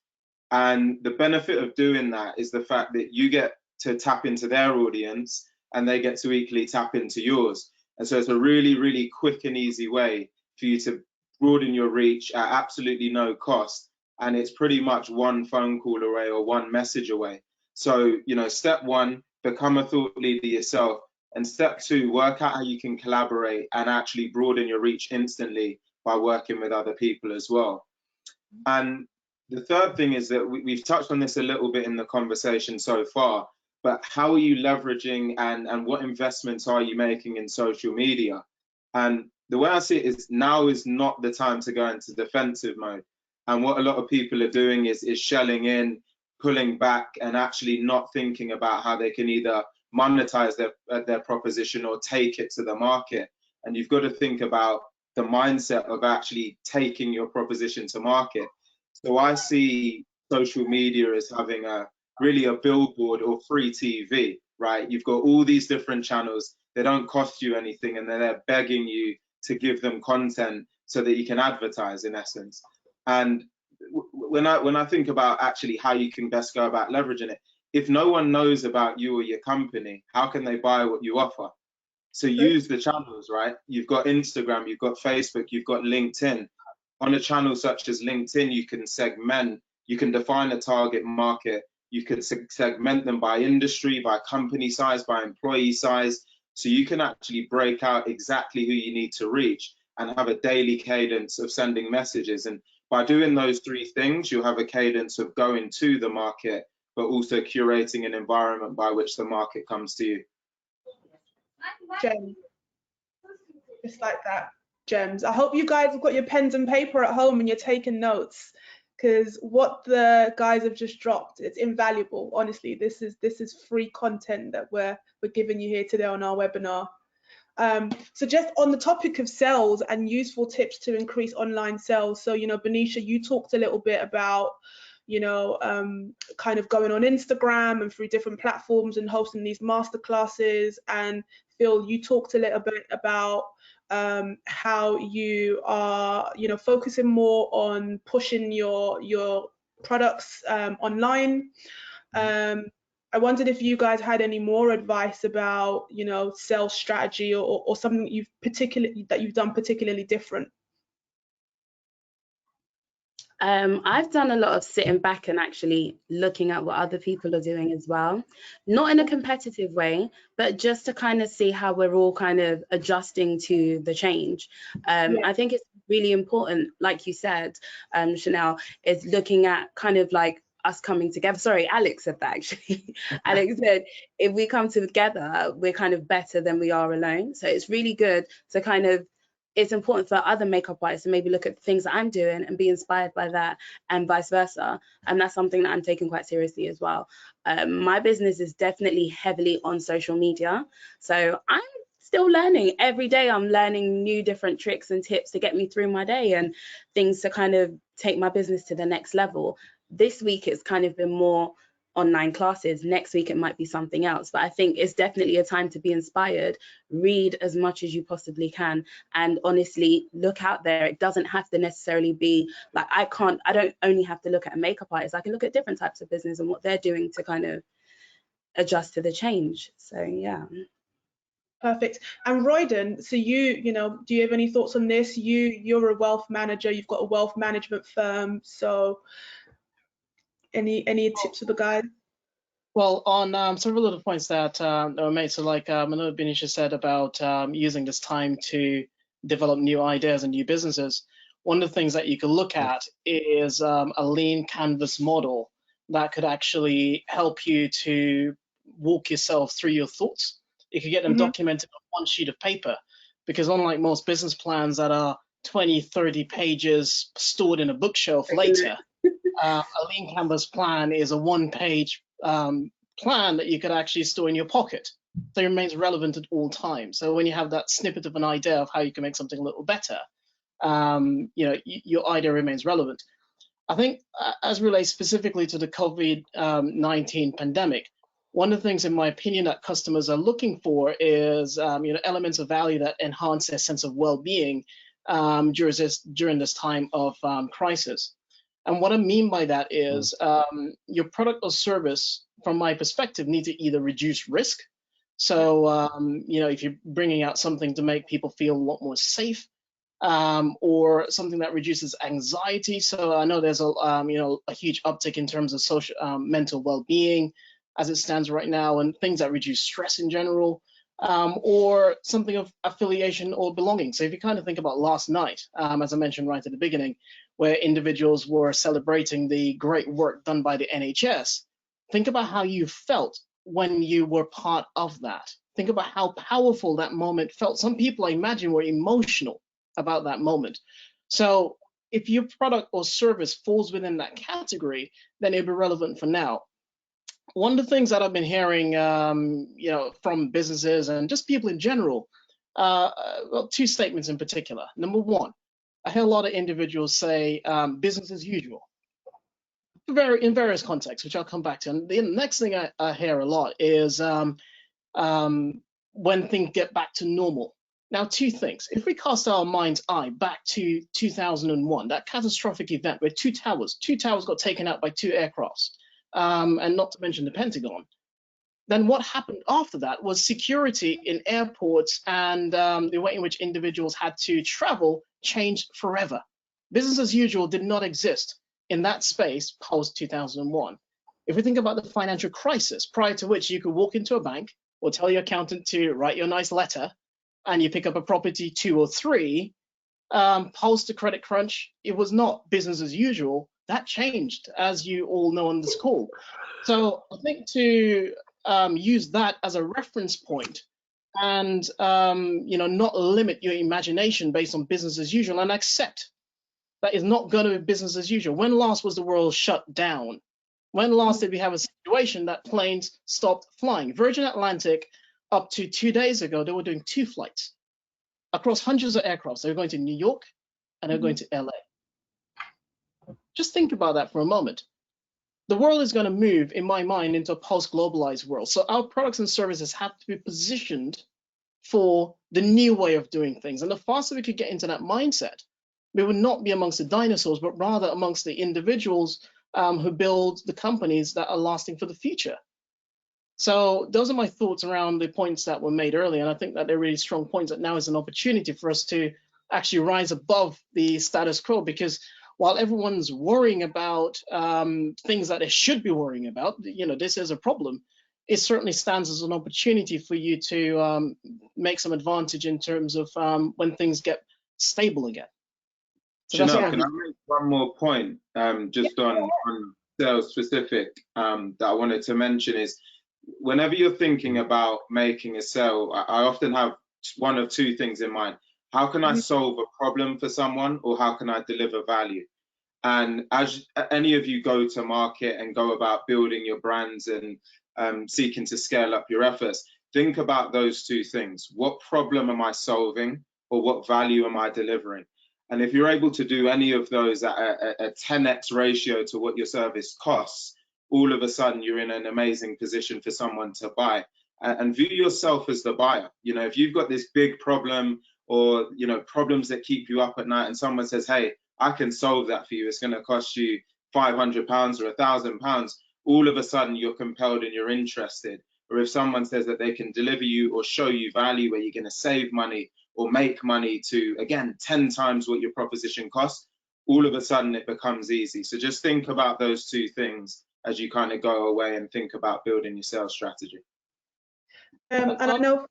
And the benefit of doing that is the fact that you get to tap into their audience and they get to equally tap into yours. And so it's a really, really quick and easy way for you to broaden your reach at absolutely no cost. And it's pretty much one phone call away or one message away. So, you know, step 1, become a thought leader yourself. And step 2, work out how you can collaborate and actually broaden your reach instantly by working with other people as well. And the third thing is that we've touched on this a little bit in the conversation so far, but how are you leveraging and what investments are you making in social media? And the way I see it is now is not the time to go into defensive mode. And what a lot of people are doing is shelling in, pulling back, and actually not thinking about how they can either monetize their proposition or take it to the market. And you've got to think about the mindset of actually taking your proposition to market. So I see social media as having really a billboard or free TV, right? You've got all these different channels. They don't cost you anything, and they're begging you to give them content so that you can advertise, in essence. And when I think about actually how you can best go about leveraging it, if no one knows about you or your company, how can they buy what you offer? So use the channels, right? You've got Instagram, you've got Facebook, you've got LinkedIn. On a channel such as LinkedIn, you can segment, you can define a target market, You could segment them by industry, by company size, by employee size. So you can actually break out exactly who you need to reach and have a daily cadence of sending messages. And by doing those three things, you'll have a cadence of going to the market, but also curating an environment by which the market comes to you. Gems. Just like that, gems. I hope you guys have got your pens and paper at home and you're taking notes, because what the guys have just dropped, it's invaluable. Honestly, this is free content that we're giving you here today on our webinar. So just on the topic of sales and useful tips to increase online sales. So, you know, Bernicia, you talked a little bit about, you know, kind of going on Instagram and through different platforms and hosting these masterclasses. And Phil, you talked a little bit about how you are, you know, focusing more on pushing your products online. I wondered if you guys had any more advice about, you know, sales strategy or something that you've done particularly different. I've done a lot of sitting back and actually looking at what other people are doing as well, not in a competitive way, but just to kind of see how we're all kind of adjusting to the change. I think it's really important, like you said, Chenelle, is looking at kind of like us coming together. Sorry, Alex said that actually. Alex said, if we come together, we're kind of better than we are alone. So it's really good to kind of, it's important for other makeup artists to maybe look at the things that I'm doing and be inspired by that, and vice versa. And that's something that I'm taking quite seriously as well. My business is definitely heavily on social media. So I'm still learning. Every day I'm learning new different tricks and tips to get me through my day and things to kind of take my business to the next level. This week it's kind of been more online classes. Next week it might be something else, but I think it's definitely a time to be inspired. Read as much as you possibly can, and honestly look out there. It doesn't have to necessarily be like, I don't only have to look at a makeup artist. I can look at different types of business and what they're doing to kind of adjust to the change. So yeah. Perfect. And Royden, so you know, do you have any thoughts on this? You're a wealth manager, you've got a wealth management firm, so any tips for the guys? Well, on several of the points that were made, so like I know Bernicia said about using this time to develop new ideas and new businesses, one of the things that you could look at is a lean canvas model that could actually help you to walk yourself through your thoughts. You could get them documented on one sheet of paper, because unlike most business plans that are 20, 30 pages stored in a bookshelf later, a lean canvas plan is a one-page plan that you could actually store in your pocket. So it remains relevant at all times. So when you have that snippet of an idea of how you can make something a little better, you know, your idea remains relevant. I think as relates specifically to the COVID-19 pandemic, one of the things, in my opinion, that customers are looking for is you know, elements of value that enhance their sense of well-being during this time of crisis. And what I mean by that is your product or service, from my perspective, needs to either reduce risk. So, you know, if you're bringing out something to make people feel a lot more safe, or something that reduces anxiety. So I know there's a, you know, a huge uptick in terms of social, mental well-being as it stands right now, and things that reduce stress in general, or something of affiliation or belonging. So if you kind of think about last night, as I mentioned right at the beginning, where individuals were celebrating the great work done by the NHS, think about how you felt when you were part of that. Think about how powerful that moment felt. Some people, I imagine, were emotional about that moment. So if your product or service falls within that category, then it'll be relevant for now. One of the things that I've been hearing, you know, from businesses and just people in general, well, two statements in particular. Number one, I hear a lot of individuals say business as usual, in various contexts, which I'll come back to. And the next thing I hear a lot is when things get back to normal. Now, two things. If we cast our mind's eye back to 2001, that catastrophic event where two towers got taken out by two aircrafts, and not to mention the Pentagon, then what happened after that was security in airports and the way in which individuals had to travel changed forever. Business as usual did not exist in that space post 2001. If we think about the financial crisis, prior to which you could walk into a bank or tell your accountant to write you a nice letter, and you pick up a property 2 or 3, post the credit crunch, it was not business as usual. That changed, as you all know on this call. So I think to use that as a reference point and not limit your imagination based on business as usual, and accept that is not going to be business as usual. When last was the world shut down? When last did we have a situation that planes stopped flying? Virgin Atlantic, up to 2 days ago, they were doing 2 flights across hundreds of aircrafts. They were going to New York and they were going to LA. Just think about that for a moment. The world is going to move, in my mind, into a post-globalized world. So our products and services have to be positioned for the new way of doing things. And the faster we could get into that mindset, we would not be amongst the dinosaurs, but rather amongst the individuals who build the companies that are lasting for the future. So those are my thoughts around the points that were made earlier. And I think that they're really strong points, that now is an opportunity for us to actually rise above the status quo, because while everyone's worrying about things that they should be worrying about, this is a problem, it certainly stands as an opportunity for you to make some advantage in terms of when things get stable again. So Chenelle, can I make one more point just on sales specific that I wanted to mention is, whenever you're thinking about making a sale, I often have one of 2 things in mind. How can I solve a problem for someone, or how can I deliver value? And as any of you go to market and go about building your brands and seeking to scale up your efforts, think about those 2 things. What problem am I solving, or what value am I delivering? And if you're able to do any of those at a 10x ratio to what your service costs, all of a sudden you're in an amazing position for someone to buy. And view yourself as the buyer. If you've got this big problem, or problems that keep you up at night, and someone says, hey, I can solve that for you, it's going to cost you £500 or £1,000, all of a sudden you're compelled and you're interested. Or if someone says that they can deliver you or show you value where you're going to save money or make money to, again, 10 times what your proposition costs, all of a sudden it becomes easy. So just think about those 2 things as you kind of go away and think about building your sales strategy. And I know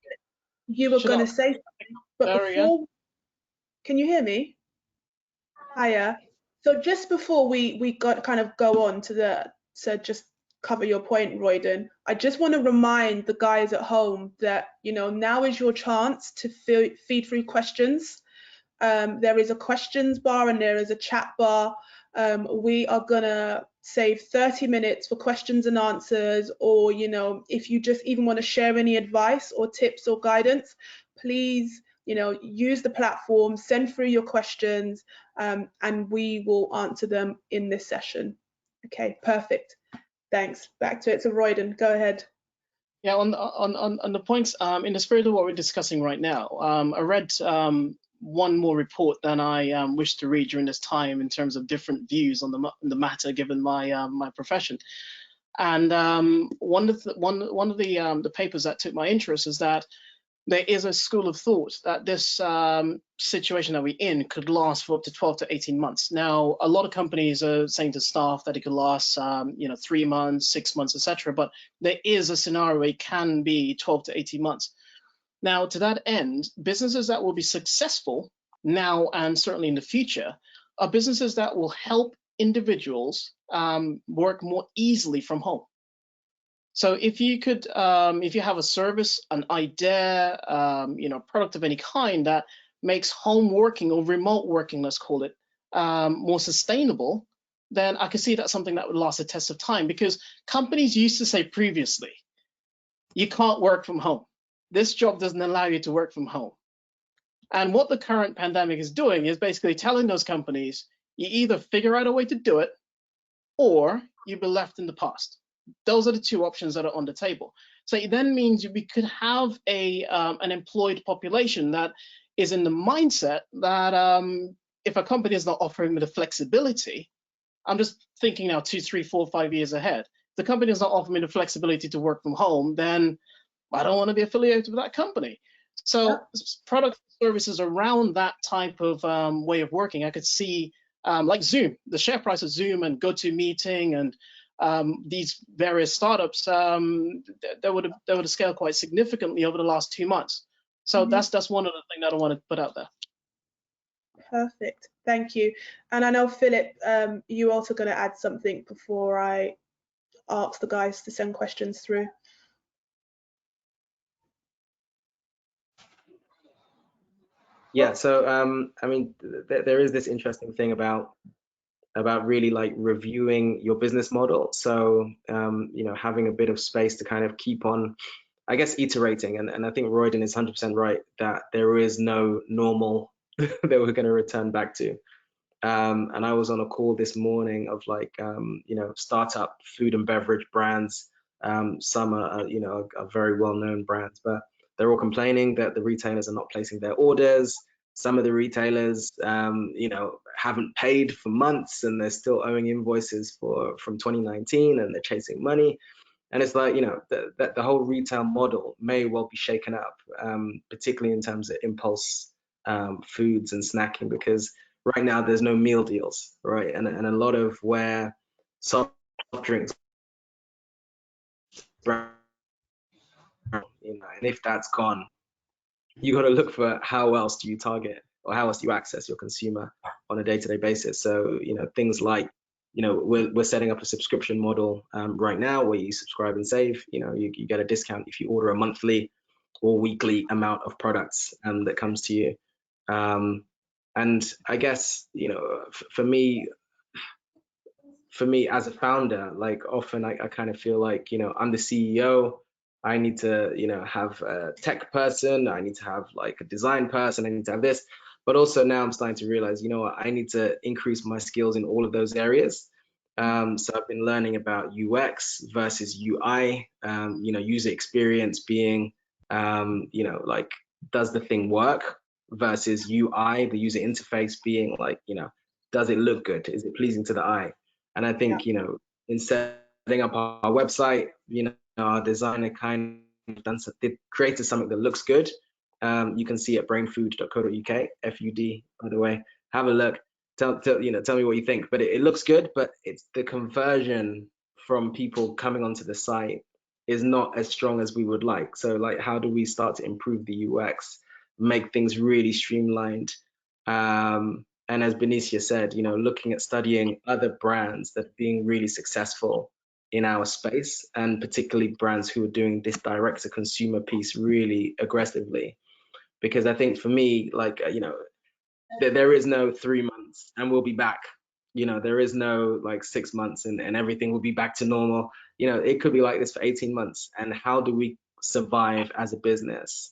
you were going to say something, but before, can you hear me? Hiya. So just before we kind of go on to just cover your point, Royden, I just want to remind the guys at home that, now is your chance to feed through questions. There is a questions bar and there is a chat bar. We are gonna save 30 minutes for questions and answers, or if you just even want to share any advice or tips or guidance, please use the platform, send through your questions, and we will answer them in this session. Okay, perfect. Thanks. Back to it. So Royden, go ahead. Yeah, on the points, in the spirit of what we're discussing right now, I read one more report than I wish to read during this time in terms of different views on the matter, given my my profession. And one of the papers that took my interest is that there is a school of thought that this situation that we're in could last for up to 12 to 18 months. Now, a lot of companies are saying to staff that it could last 3 months, 6 months, etc. But there is a scenario where it can be 12 to 18 months. Now, to that end, businesses that will be successful now and certainly in the future are businesses that will help individuals work more easily from home. So if you could, if you have a service, an idea, product of any kind that makes home working or remote working, let's call it, more sustainable, then I could see that's something that would last a test of time, because companies used to say previously, you can't work from home. This job doesn't allow you to work from home. And what the current pandemic is doing is basically telling those companies, you either figure out a way to do it, or you'll be left in the past. Those are the 2 options that are on the table. So it then means we could have an employed population that is in the mindset that if a company is not offering me the flexibility, I'm just thinking now 2, 3, 4, 5 years ahead. If the company is not offering me the flexibility to work from home, then I don't want to be affiliated with that company. So products and services around that type of way of working, I could see like Zoom, the share price of Zoom and GoToMeeting and these various startups, they would have scaled quite significantly over the last 2 months. So that's one of the things that I want to put out there. Perfect, thank you. And I know, Philip, you also going to add something before I ask the guys to send questions through. Yeah, so I mean, there is this interesting thing about really like reviewing your business model. So you know, having a bit of space to kind of keep on, I guess, iterating. And I think Royden is 100% right that there is no normal that we're going to return back to. And I was on a call this morning of like you know, startup food and beverage brands. Some are you know, are very well-known brands, but they're all complaining that the retailers are not placing their orders. Some of the retailers you know, haven't paid for months and they're still owing invoices from 2019 and they're chasing money. And it's like, you know, the whole retail model may well be shaken up, particularly in terms of impulse foods and snacking, because right now there's no meal deals, right? And a lot of where soft drinks, you know, and if that's gone, you got to look for how else do you target or how else do you access your consumer on a day-to-day basis. So, you know, things like, you know, we're setting up a subscription model right now where you subscribe and save. You know, you get a discount if you order a monthly or weekly amount of products that comes to you. And I guess, you know, for me as a founder, like often I kind of feel like, you know, I'm the CEO. I need to, you know, have a tech person. I need to have like a design person. I need to have this. But also now I'm starting to realize, you know what, I need to increase my skills in all of those areas. So I've been learning about UX versus UI, you know, user experience being, you know, like, does the thing work, versus UI, the user interface being like, you know, does it look good? Is it pleasing to the eye? And I think, you know, in setting up our website, you know, our designer kind of created something that looks good. You can see at brainfood.co.uk, FUD, by the way. Have a look. Tell me what you think. But it looks good, but it's the conversion from people coming onto the site is not as strong as we would like. So like, how do we start to improve the UX, make things really streamlined? And as Bernicia said, you know, looking at studying other brands that are being really successful in our space, and particularly brands who are doing this direct to consumer piece really aggressively. Because I think for me, like, you know, there is no 3 months and we'll be back. You know, there is no like 6 months and everything will be back to normal. You know, it could be like this for 18 months. And how do we survive as a business,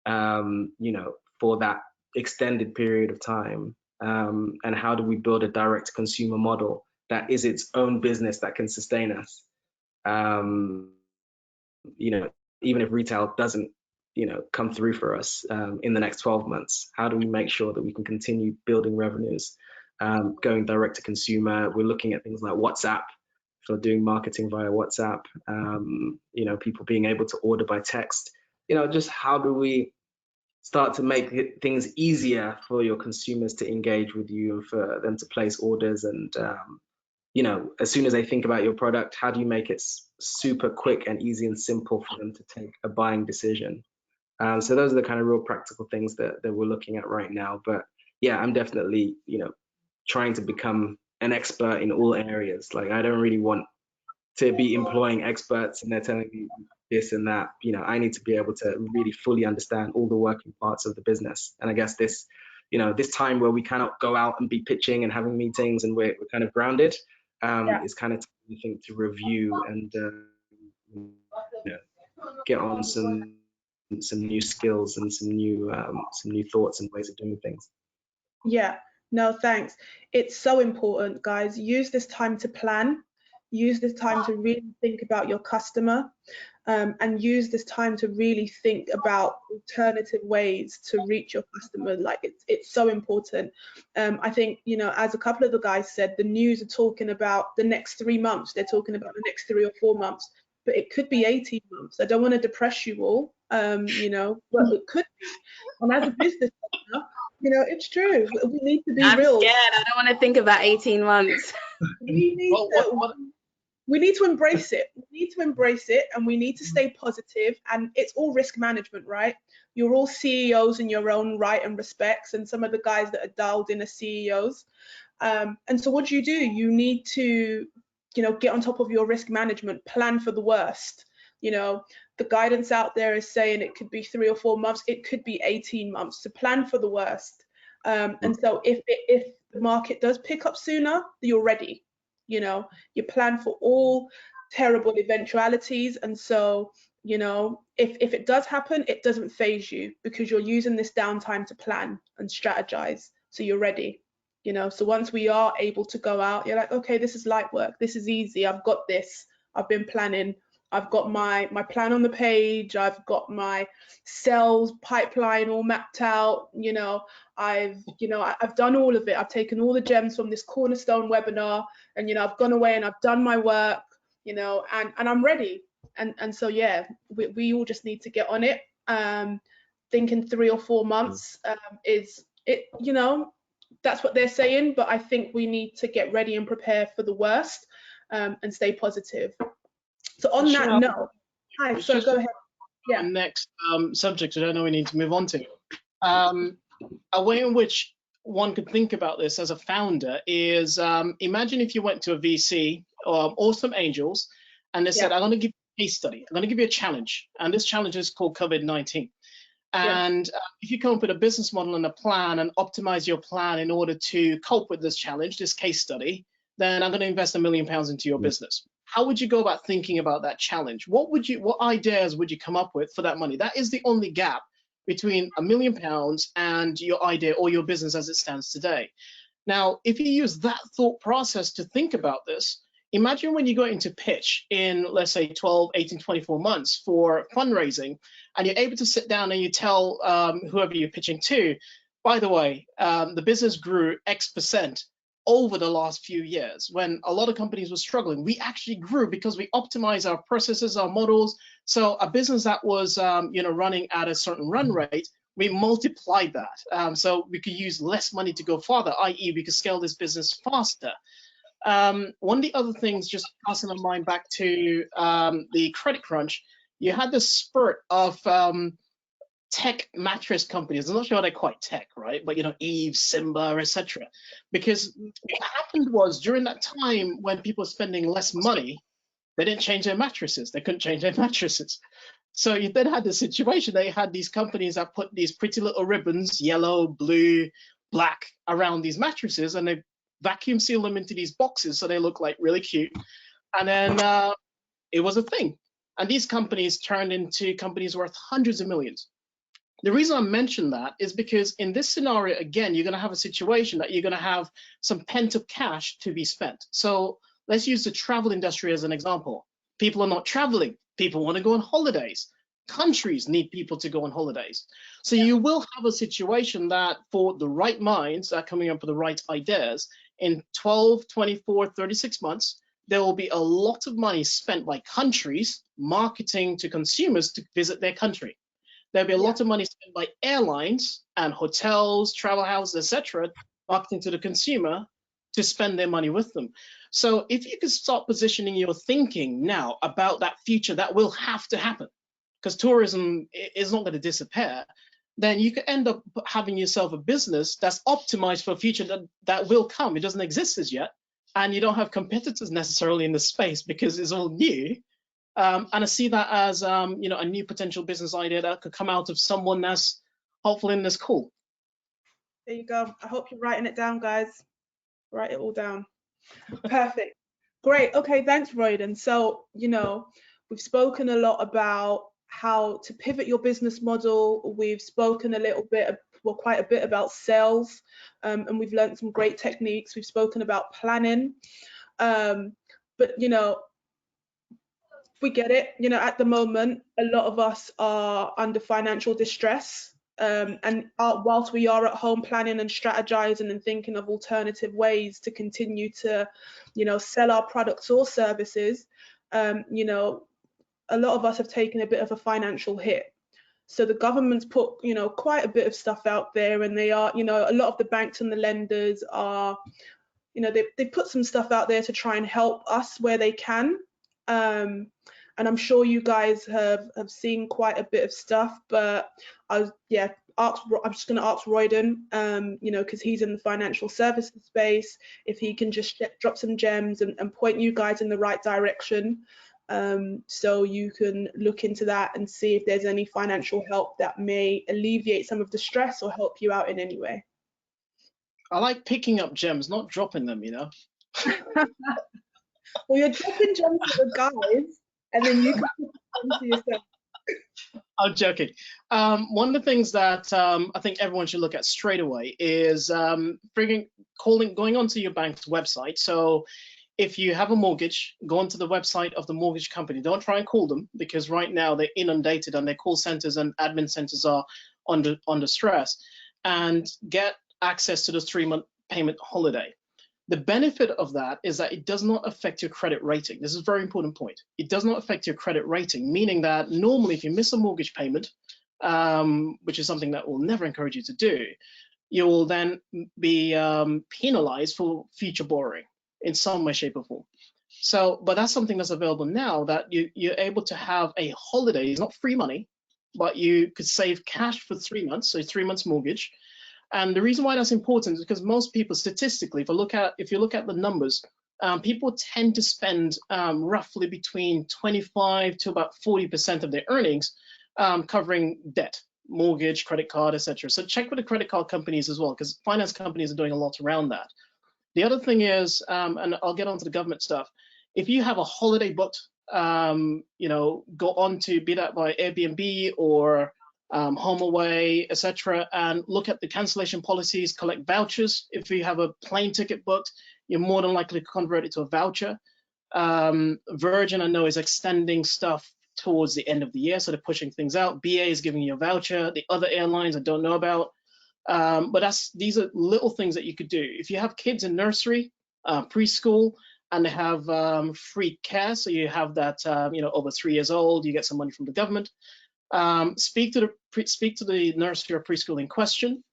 you know, for that extended period of time? And how do we build a direct consumer model that is its own business that can sustain us? You know, even if retail doesn't, you know, come through for us in the next 12 months, how do we make sure that we can continue building revenues, going direct to consumer? We're looking at things like WhatsApp, for doing marketing via WhatsApp, you know, people being able to order by text. You know, just how do we start to make things easier for your consumers to engage with you and for them to place orders? And you know, as soon as they think about your product, how do you make it super quick and easy and simple for them to take a buying decision? So those are the kind of real practical things that we're looking at right now. But yeah, I'm definitely, you know, trying to become an expert in all areas. Like, I don't really want to be employing experts and they're telling me this and that. You know, I need to be able to really fully understand all the working parts of the business. And I guess this, you know, this time where we cannot go out and be pitching and having meetings and we're kind of grounded, is kind of time, I think, to review and you know, get on some new skills and some new thoughts and ways of doing things. Yeah, no, thanks. It's so important, guys. Use this time to plan. Use this time to really think about your customer, and use this time to really think about alternative ways to reach your customer. Like, it's so important. I think, you know, as a couple of the guys said, the news are talking about the next 3 months. They're talking about the next 3 or 4 months, but it could be 18 months. I don't want to depress you all, you know, but it could be. And as a business owner, you know, it's true. We need to be real. I'm scared. I don't want to think about 18 months. We need we need to embrace it. We need to embrace it, and we need to stay positive. And it's all risk management, right? You're all CEOs in your own right and respects, and some of the guys that are dialed in are CEOs. And so what do? You need to, get on top of your risk management, plan for the worst. The guidance out there is saying it could be 3 or 4 months, it could be 18 months, to plan for the worst. And so if the market does pick up sooner, you're ready. You plan for all terrible eventualities. And so, if it does happen, it doesn't phase you, because you're using this downtime to plan and strategize. So you're ready. So once we are able to go out, you're like, okay, this is light work. This is easy. I've got this. I've been planning. I've got my plan on the page. I've got my sales pipeline all mapped out. I've done all of it. I've taken all the gems from this Cornerstone webinar, and I've gone away and I've done my work, and I'm ready. And so yeah, we all just need to get on it. Thinking 3 or 4 months is it. That's what they're saying, but I think we need to get ready and prepare for the worst, and stay positive. So on that note, hi, so go ahead. Yeah. Next subject, which I know we need to move on to. A way in which one could think about this as a founder is, imagine if you went to a VC or some angels, and they said, I'm going to give you a case study. I'm going to give you a challenge. And this challenge is called COVID-19. And if you come up with a business model and a plan and optimize your plan in order to cope with this challenge, this case study, then I'm going to invest £1 million into your business. How would you go about thinking about that challenge? What ideas would you come up with for that money? That is the only gap between £1 million and your idea or your business as it stands today. Now, if you use that thought process to think about this, imagine when you go into pitch in, let's say, 12, 18, 24 months for fundraising, and you're able to sit down and you tell whoever you're pitching to, by the way, the business grew X% over the last few years. When a lot of companies were struggling, we actually grew because we optimized our processes, our models. So a business that was running at a certain run rate, we multiplied that. So we could use less money to go farther, i.e. we could scale this business faster. One of the other things, just passing my mind back to the credit crunch, you had this spurt of tech mattress companies. I'm not sure they're quite tech, right? But Eve, Simba, etc. Because what happened was, during that time when people were spending less money, they didn't change their mattresses. They couldn't change their mattresses. So you then had the situation that you had these companies that put these pretty little ribbons, yellow, blue, black, around these mattresses, and they vacuum seal them into these boxes so they look like really cute. And then it was a thing. And these companies turned into companies worth hundreds of millions. The reason I mention that is because in this scenario, again, you're going to have a situation that you're going to have some pent-up cash to be spent. So let's use the travel industry as an example. People are not traveling. People want to go on holidays. Countries need people to go on holidays. So you will have a situation that, for the right minds that are coming up with the right ideas, in 12, 24, 36 months, there will be a lot of money spent by countries marketing to consumers to visit their country. There'll be a lot of money spent by airlines and hotels, travel houses, etc., marketing to the consumer to spend their money with them. So if you could start positioning your thinking now about that future that will have to happen, because tourism is not going to disappear, then you could end up having yourself a business that's optimized for a future that will come. It doesn't exist as yet, and you don't have competitors necessarily in the space because it's all new. And I see that as a new potential business idea that could come out of someone that's hopefully in this call. There you go. I hope you're writing it down, guys. Write it all down. Perfect. Great. Okay, thanks, Royden. So, we've spoken a lot about how to pivot your business model. We've spoken a little bit, quite a bit about sales, and we've learned some great techniques. We've spoken about planning, but we get it. At the moment, a lot of us are under financial distress, and whilst we are at home planning and strategizing and thinking of alternative ways to continue to, sell our products or services, a lot of us have taken a bit of a financial hit. So the government's put, quite a bit of stuff out there, and they are, a lot of the banks and the lenders are, you know, they put some stuff out there to try and help us where they can. And I'm sure you guys have seen quite a bit of stuff, but I'm just going to ask Royden, you know, because he's in the financial services space, if he can just drop some gems and point you guys in the right direction, so you can look into that and see if there's any financial help that may alleviate some of the stress or help you out in any way. I like picking up gems, not dropping them, you know. Well, you're dropping gems to the guys, and then you can put them to yourself. I'm joking. One of the things that I think everyone should look at straight away is going onto your bank's website. So if you have a mortgage, go onto the website of the mortgage company. Don't try and call them, because right now they're inundated and their call centers and admin centers are under stress, and get access to the 3-month payment holiday. The benefit of that is that it does not affect your credit rating. This is a very important point. It does not affect your credit rating, meaning that normally if you miss a mortgage payment, which is something that we'll never encourage you to do, you will then be penalized for future borrowing in some way, shape, or form. So, but that's something that's available now, that you're able to have a holiday. It's not free money, but you could save cash for 3 months, so 3 months mortgage. And the reason why that's important is because most people, statistically, if you look at the numbers, people tend to spend roughly between 25 to about 40% of their earnings covering debt, mortgage, credit card, etc. So check with the credit card companies as well, because finance companies are doing a lot around that. The other thing is, and I'll get onto the government stuff, if you have a holiday booked, you know, go on to, be that by Airbnb or HomeAway, etc., and look at the cancellation policies, collect vouchers. If you have a plane ticket booked, you're more than likely to convert it to a voucher. Virgin, I know, is extending stuff towards the end of the year, so they're pushing things out. BA is giving you a voucher. The other airlines I don't know about, but these are little things that you could do. If you have kids in nursery, preschool, and they have free care, so you have that, you know, over 3 years old, you get some money from the government. Speak to the nursery or preschool in question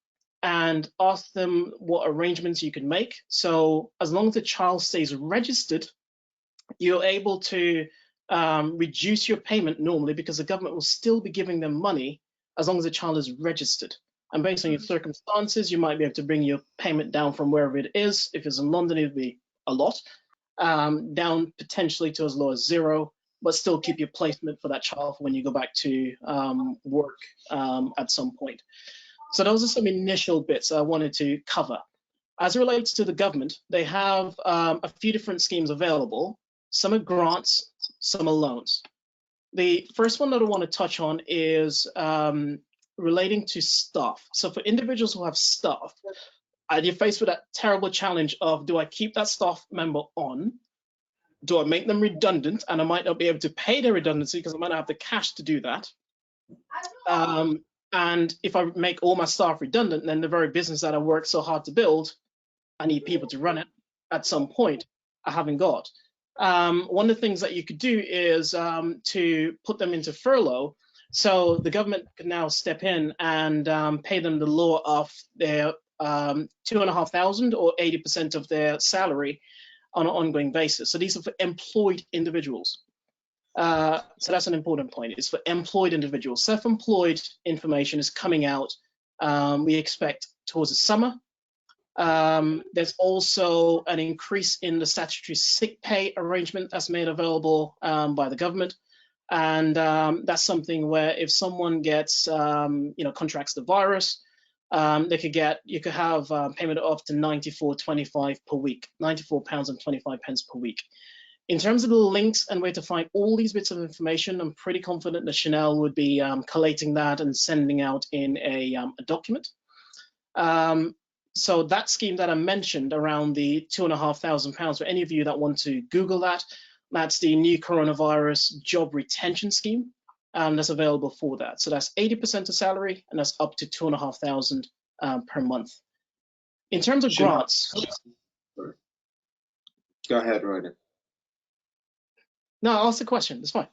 and ask them what arrangements you can make. So as long as the child stays registered, you're able to reduce your payment normally, because the government will still be giving them money as long as the child is registered. And based on your circumstances, you might be able to bring your payment down from wherever it is. If it's in London, it would be a lot, down potentially to as low as 0. But still keep your placement for that child for when you go back to work at some point. So those are some initial bits I wanted to cover. As it relates to the government, they have a few different schemes available. Some are grants, some are loans. The first one that I want to touch on is relating to staff. So for individuals who have staff, you're faced with that terrible challenge of, do I keep that staff member on? Do I make them redundant? And I might not be able to pay their redundancy because I might not have the cash to do that. And if I make all my staff redundant, then the very business that I worked so hard to build, I need people to run it at some point. I haven't got. One of the things that you could do is to put them into furlough. So the government can now step in and pay them the lower of their $2,500 or 80% of their salary on an ongoing basis. So these are for employed individuals. So that's an important point. It's for employed individuals. Self-employed information is coming out, we expect, towards the summer. There's also an increase in the statutory sick pay arrangement that's made available by the government. And that's something where if someone gets, contracts the virus, you could have payment of up to £94.25 per week, £94.25 per week. In terms of the links and where to find all these bits of information, I'm pretty confident that Chenelle would be collating that and sending out in a document. So that scheme that I mentioned around the £2,500, for any of you that want to Google that, that's the new coronavirus job retention scheme. That's available for that. So that's 80% of salary, and that's up to £2,500 per month. In terms of grants. Go ahead, Royden. No, I'll ask the question. It's fine.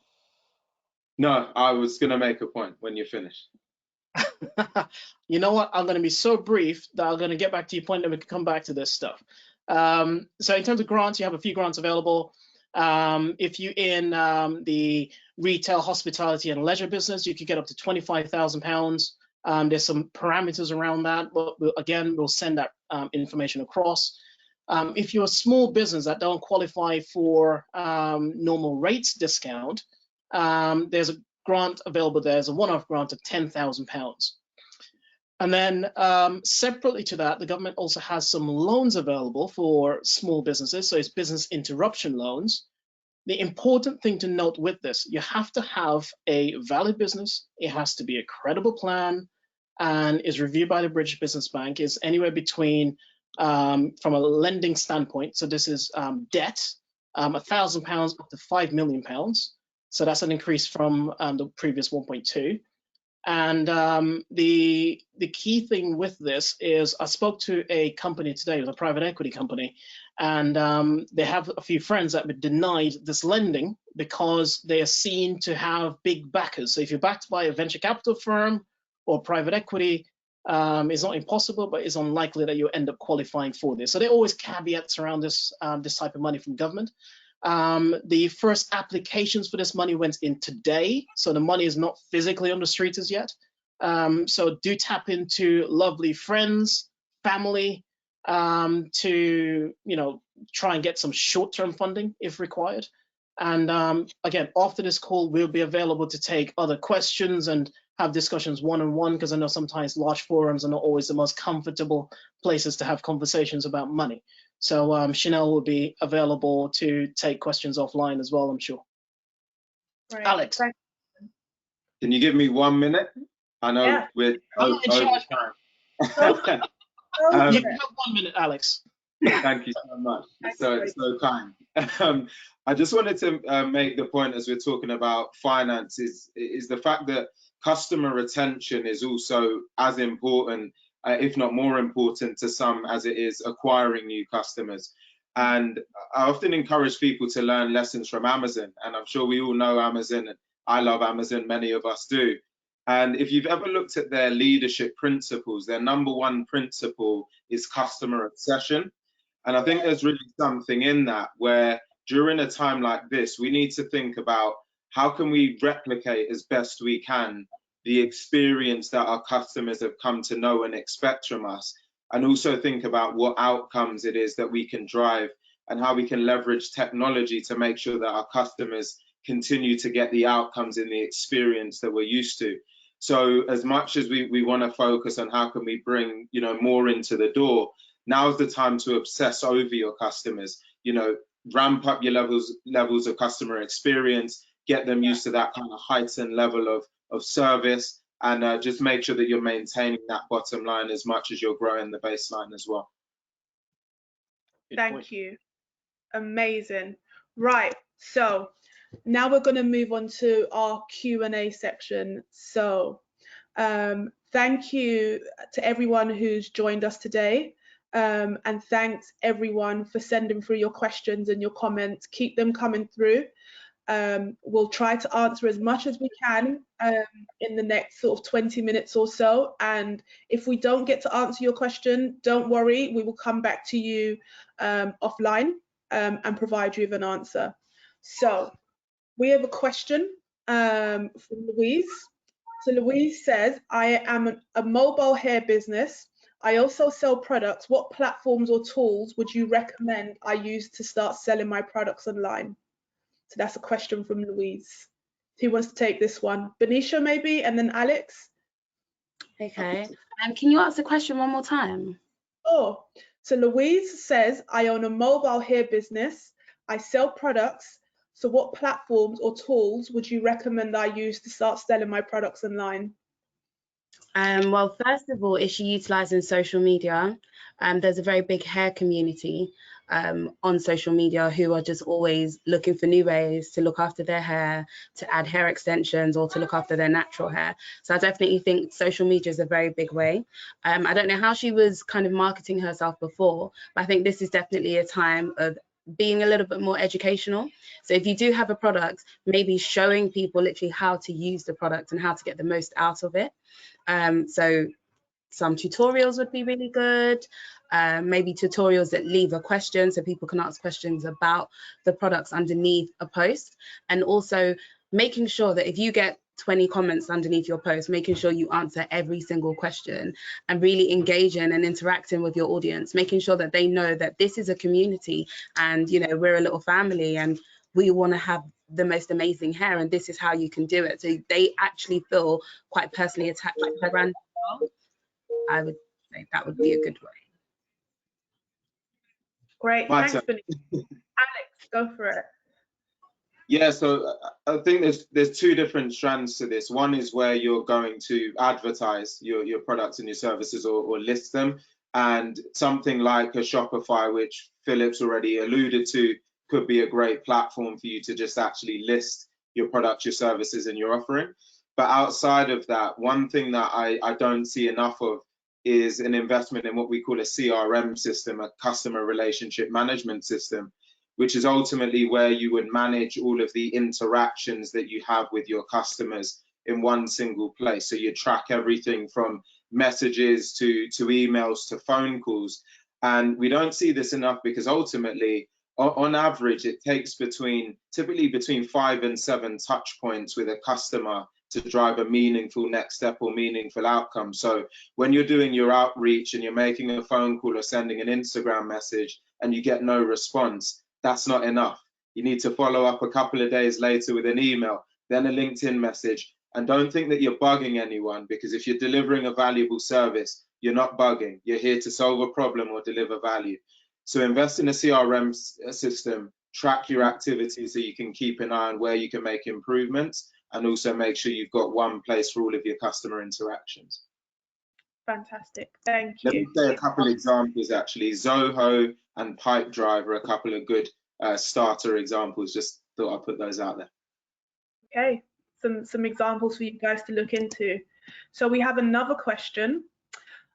No, I was going to make a point when you're finished. You know what? I'm going to be so brief that I'm going to get back to your point and we can come back to this stuff. So in terms of grants, you have a few grants available. If you're in the retail, hospitality and leisure business, you could get up to £25,000. There's some parameters around that, but we'll send that information across. If you're a small business that don't qualify for normal rates discount, there's a grant available. There's a one-off grant of £10,000. And then separately to that, the government also has some loans available for small businesses. So it's business interruption loans. The important thing to note with this, you have to have a valid business. It has to be a credible plan and is reviewed by the British Business Bank. Is anywhere between, from a lending standpoint, so this is debt, £1,000 up to £5 million. So that's an increase from the previous 1.2. And the key thing with this is I spoke to a company today, it was a private equity company, and they have a few friends that were denied this lending because they are seen to have big backers. So if you're backed by a venture capital firm or private equity, it's not impossible, but it's unlikely that you'll end up qualifying for this. So there are always caveats around this, this type of money from government. The first applications for this money went in today, so the money is not physically on the street as yet. So do tap into lovely friends, family, to try and get some short-term funding if required. And again, after this call, we'll be available to take other questions and have discussions one-on-one, because I know sometimes large forums are not always the most comfortable places to have conversations about money. So Chenelle will be available to take questions offline as well, I'm sure. Right. Alex. Can you give me 1 minute? I know we're over time. You can have 1 minute, Alex. Thank you so much. So kind. I just wanted to make the point, as we're talking about finances, is the fact that customer retention is also as important, if not more important to some, as it is acquiring new customers. And I often encourage people to learn lessons from Amazon, and I'm sure we all know Amazon, and I love Amazon, many of us do. And if you've ever looked at their leadership principles, their #1 principle is customer obsession. And I think there's really something in that, where during a time like this, we need to think about how can we replicate as best we can the experience that our customers have come to know and expect from us, and also think about what outcomes it is that we can drive and how we can leverage technology to make sure that our customers continue to get the outcomes in the experience that we're used to. So as much as we want to focus on how can we bring more into the door, now's the time to obsess over your customers. Ramp up your levels of customer experience, get them used to that kind of heightened level of service, and just make sure that you're maintaining that bottom line as much as you're growing the baseline as well. Thank you. Amazing. Right, so now we're going to move on to our Q&A section. So thank you to everyone who's joined us today. And thanks everyone for sending through your questions and your comments. Keep them coming through. We'll try to answer as much as we can in the next sort of 20 minutes or so. And if we don't get to answer your question, don't worry, we will come back to you offline and provide you with an answer. So we have a question from Louise. So Louise says, I am a mobile hair business. I also sell products. What platforms or tools would you recommend I use to start selling my products online? So that's a question from Louise. Who wants to take this one? Bernicia maybe, and then Alex? Okay. Can you ask the question one more time? Oh, so Louise says, I own a mobile hair business. I sell products. So what platforms or tools would you recommend I use to start selling my products online? Well, first of all, is she utilizing social media? There's a very big hair community on social media who are just always looking for new ways to look after their hair, to add hair extensions, or to look after their natural hair. So I definitely think social media is a very big way. I don't know how she was kind of marketing herself before, but I think this is definitely a time of being a little bit more educational. So if you do have a product, maybe showing people literally how to use the product and how to get the most out of it. So some tutorials would be really good. maybe tutorials that leave a question so people can ask questions about the products underneath a post, and also making sure that if you get 20 comments underneath your post, making sure you answer every single question and really engaging and interacting with your audience, making sure that they know that this is a community and, you know, we're a little family and we want to have the most amazing hair and this is how you can do it. So they actually feel quite personally attacked by the brand. I would say that would be a good way. Great, thanks, Bernicia. Alex, go for it. Yeah, so I think there's two different strands to this. One is where you're going to advertise your products and your services or list them. And something like a Shopify, which Philip's already alluded to, could be a great platform for you to just actually list your products, your services, and your offering. But outside of that, one thing that I don't see enough of is an investment in what we call a CRM system, a customer relationship management system, which is ultimately where you would manage all of the interactions that you have with your customers in one single place. So you track everything from messages to emails to phone calls. And we don't see this enough because ultimately, on average, it takes typically between 5 and 7 touch points with a customer to drive a meaningful next step or meaningful outcome. So when you're doing your outreach and you're making a phone call or sending an Instagram message and you get no response, that's not enough. You need to follow up a couple of days later with an email, then a LinkedIn message. And don't think that you're bugging anyone, because if you're delivering a valuable service, you're not bugging. You're here to solve a problem or deliver value. So invest in a CRM system, track your activities so you can keep an eye on where you can make improvements, and also make sure you've got one place for all of your customer interactions. Fantastic, thank you. Let me say a couple of examples actually. Zoho and Pipedrive are a couple of good starter examples. Just thought I'd put those out there. Okay, some examples for you guys to look into. So we have another question.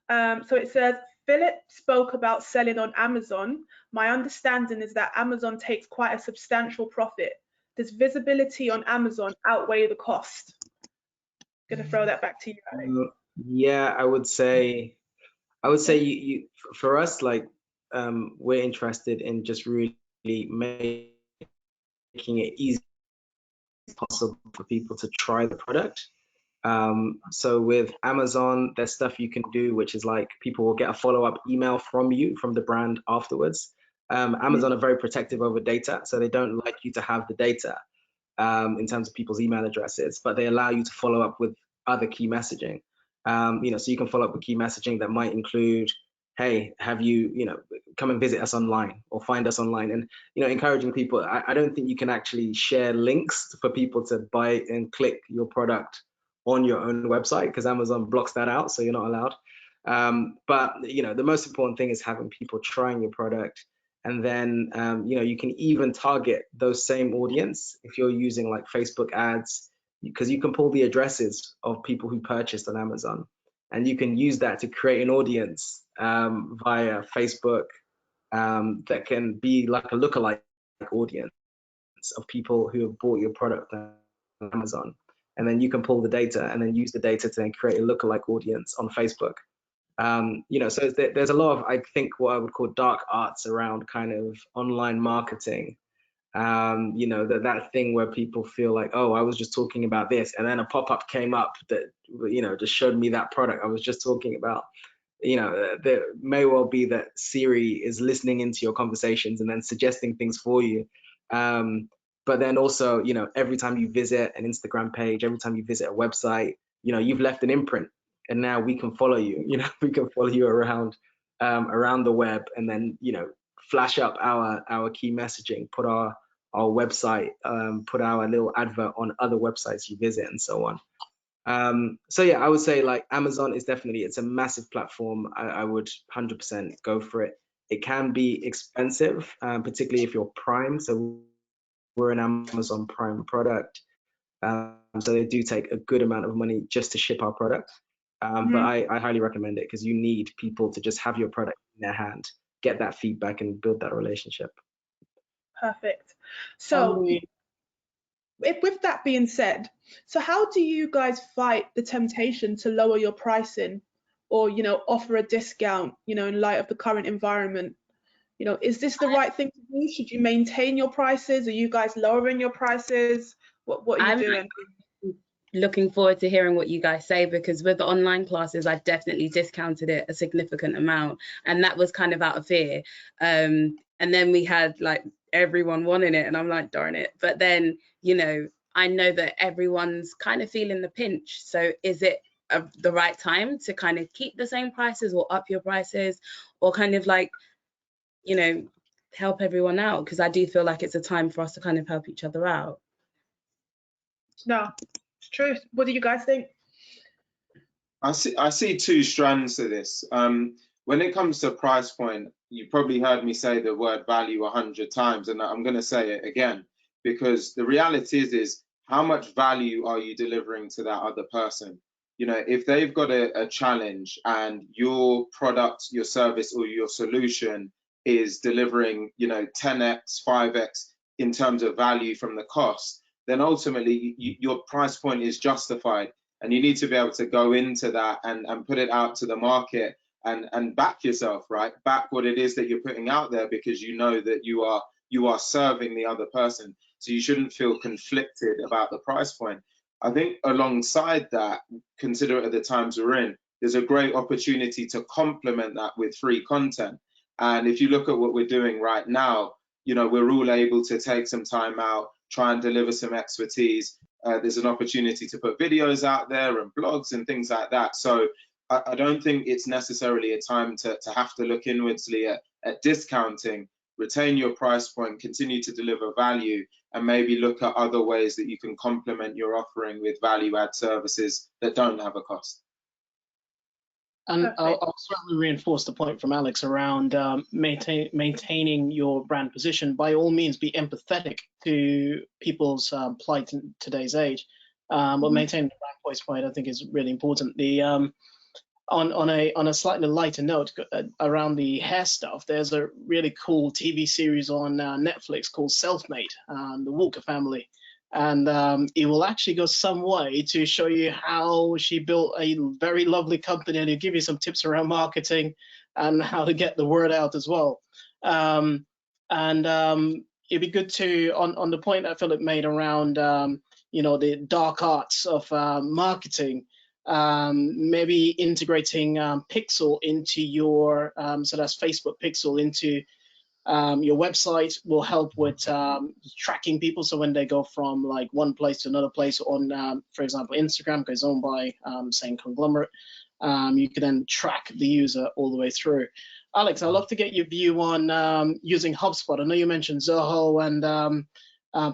So it says, Philip spoke about selling on Amazon. My understanding is that Amazon takes quite a substantial profit. Does visibility on Amazon outweigh the cost? Gonna throw that back to you, Alex. Yeah, I would say you for us, like we're interested in just really making it easy as possible for people to try the product. So with Amazon, there's stuff you can do, which is like people will get a follow-up email from you, from the brand afterwards. Amazon are very protective over data, so they don't like you to have the data in terms of people's email addresses, but they allow you to follow up with other key messaging. So you can follow up with key messaging that might include, hey, have you, come and visit us online or find us online, and encouraging people. I don't think you can actually share links for people to buy and click your product on your own website, because Amazon blocks that out, so you're not allowed. But the most important thing is having people trying your product, and then you can even target those same audience if you're using like Facebook ads, because you can pull the addresses of people who purchased on Amazon, and you can use that to create an audience via Facebook that can be like a lookalike audience of people who have bought your product on Amazon. And then you can pull the data and then use the data to then create a lookalike audience on Facebook. So there's a lot of, I think, what I would call dark arts around kind of online marketing. That thing where people feel like, oh, I was just talking about this, and then a pop-up came up that, just showed me that product I was just talking about. There may well be that Siri is listening into your conversations and then suggesting things for you. But then also, every time you visit an Instagram page, every time you visit a website, you've left an imprint, and now we can follow you. We can follow you around the web, and then flash up our key messaging, put our website, put our little advert on other websites you visit, and so on. So yeah, I would say like Amazon is definitely, it's a massive platform. I would 100% go for it. It can be expensive, particularly if you're Prime. So we're an Amazon Prime product. So they do take a good amount of money just to ship our product. But I highly recommend it, because you need people to just have your product in their hand, get that feedback, and build that relationship. Perfect. So with that being said, so how do you guys fight the temptation to lower your pricing or, you know, offer a discount, you know, in light of the current environment? You know, is this the right thing to do? Should you maintain your prices? Are you guys lowering your prices? What are you doing? Looking forward to hearing what you guys say, because with the online classes, I definitely discounted it a significant amount, and that was kind of out of fear. And then we had like everyone wanting it, and I'm like, darn it. But then, you know, I know that everyone's kind of feeling the pinch. So is it the right time to kind of keep the same prices or up your prices, or kind of like, you know, help everyone out? Because I do feel like it's a time for us to kind of help each other out. No, it's true. What do you guys think? I see two strands to this. When it comes to price point, you probably heard me say the word value 100 times, and I'm going to say it again, because the reality is how much value are you delivering to that other person? You know, if they've got a challenge and your product, your service, or your solution is delivering, you know, 10x, 5x in terms of value from the cost, then ultimately your price point is justified. And you need to be able to go into that and put it out to the market and back yourself, right? Back what it is that you're putting out there, because you know that you are serving the other person. So you shouldn't feel conflicted about the price point. I think alongside that, consider it at the times we're in, there's a great opportunity to complement that with free content. And if you look at what we're doing right now, you know, we're all able to take some time out, try and deliver some expertise. There's an opportunity to put videos out there and blogs and things like that. So I don't think it's necessarily a time to have to look inwardsly at discounting. Retain your price point, continue to deliver value, and maybe look at other ways that you can complement your offering with value add services that don't have a cost. And I'll certainly reinforce the point from Alex around maintaining your brand position. By all means, be empathetic to people's plight in today's age, but maintaining the brand voice point, I think, is really important. The on a slightly lighter note around the hair stuff, there's a really cool TV series on Netflix called Self-Made, the Walker family. And it will actually go some way to show you how she built a very lovely company, and it'll give you some tips around marketing and how to get the word out as well. It'd be good to, on the point that Philip made around, you know, the dark arts of marketing, maybe integrating Pixel into your, so that's Facebook Pixel into your website will help with tracking people. So when they go from like one place to another place on, for example, Instagram, goes owned by same conglomerate, you can then track the user all the way through. Alex, I'd love to get your view on using HubSpot. I know you mentioned Zoho and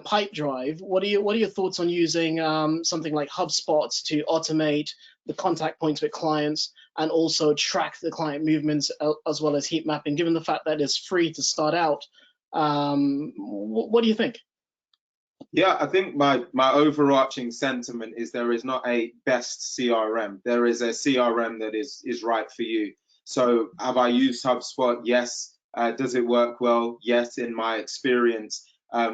Pipedrive. What are your thoughts on using something like HubSpot to automate the contact points with clients and also track the client movements as well as heat mapping, given the fact that it's free to start out? What do you think? Yeah, I think my overarching sentiment is there is not a best CRM. There is a CRM that is right for you. So have I used HubSpot? Yes. Does it work well? Yes, in my experience.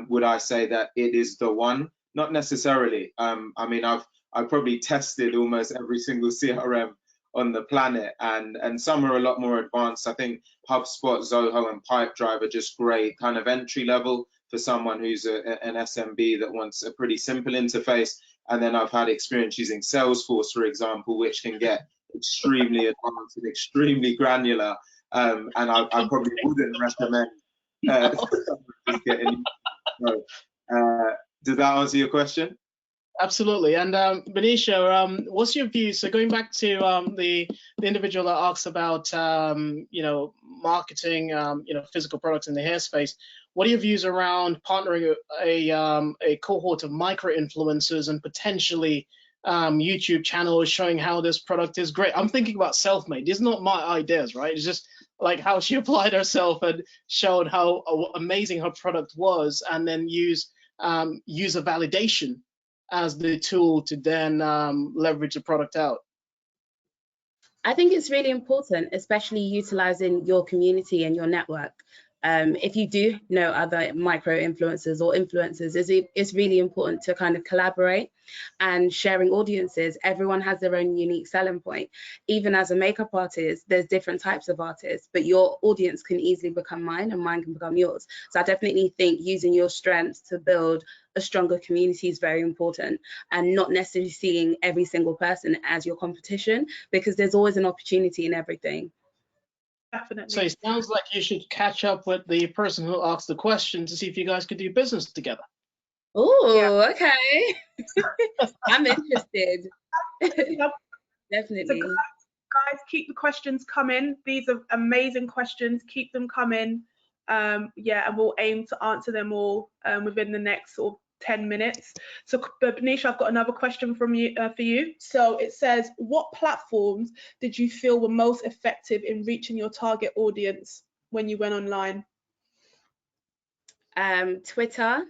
Would I say that it is the one? Not necessarily. I mean, I've probably tested almost every single CRM on the planet, and some are a lot more advanced. I think HubSpot, Zoho, and Pipedrive are just great kind of entry level for someone who's an SMB that wants a pretty simple interface. And then I've had experience using Salesforce, for example, which can get extremely advanced and extremely granular. And I probably wouldn't recommend just getting. So, does that answer your question? Absolutely. And Bernicia, what's your view? So going back to the individual that asks about you know, marketing, you know, physical products in the hair space, what are your views around partnering a cohort of micro influencers and potentially YouTube channels showing how this product is great? I'm thinking about Self-Made. These are not my ideas, right? It's just like how she applied herself and showed how amazing her product was, and then use user validation as the tool to then leverage the product out. I think it's really important, especially utilizing your community and your network. If you do know other micro influencers or influencers, it's really important to kind of collaborate and sharing audiences. Everyone has their own unique selling point. Even as a makeup artist, there's different types of artists, but your audience can easily become mine and mine can become yours. So I definitely think using your strengths to build a stronger community is very important, and not necessarily seeing every single person as your competition, because there's always an opportunity in everything. Definitely. So it sounds like you should catch up with the person who asked the question to see if you guys could do business together. Oh, okay. I'm interested. Yep. Definitely. So guys, keep the questions coming. These are amazing questions. Keep them coming. Yeah, and we'll aim to answer them all within the next sort of 10 minutes. So Bernicia, I've got another question from you for you. So it says, what platforms did you feel were most effective in reaching your target audience when you went online? Twitter.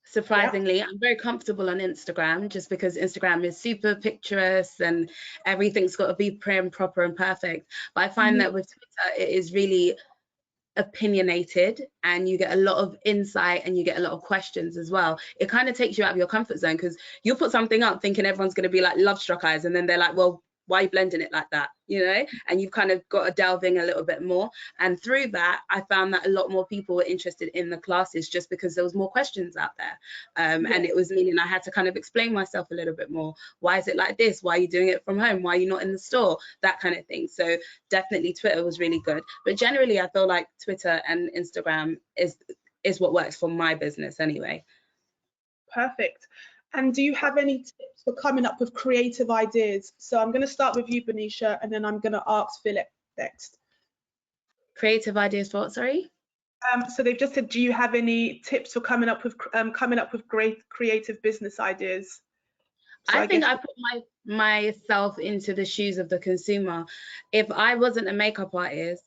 Surprisingly, I'm very comfortable on Instagram, just because Instagram is super picturesque and everything's got to be prim, proper and perfect. But I find that with Twitter, it is really opinionated and you get a lot of insight and you get a lot of questions as well. It kind of takes you out of your comfort zone, because you put something up thinking everyone's going to be like love struck eyes, and then they're like, well, why are you blending it like that, you know? And you've kind of got to delve in a little bit more. And through that, I found that a lot more people were interested in the classes, just because there was more questions out there. And it was meaning I had to kind of explain myself a little bit more. Why is it like this? Why are you doing it from home? Why are you not in the store? That kind of thing. So definitely Twitter was really good. But generally, I feel like Twitter and Instagram is what works for my business anyway. Perfect. And do you have any tips for coming up with creative ideas? So I'm going to start with you, Bernicia, and then I'm going to ask Philip next. Creative ideas for what, sorry? So they've just said, do you have any tips for coming up with great creative business ideas? So I think I put myself into the shoes of the consumer. If I wasn't a makeup artist,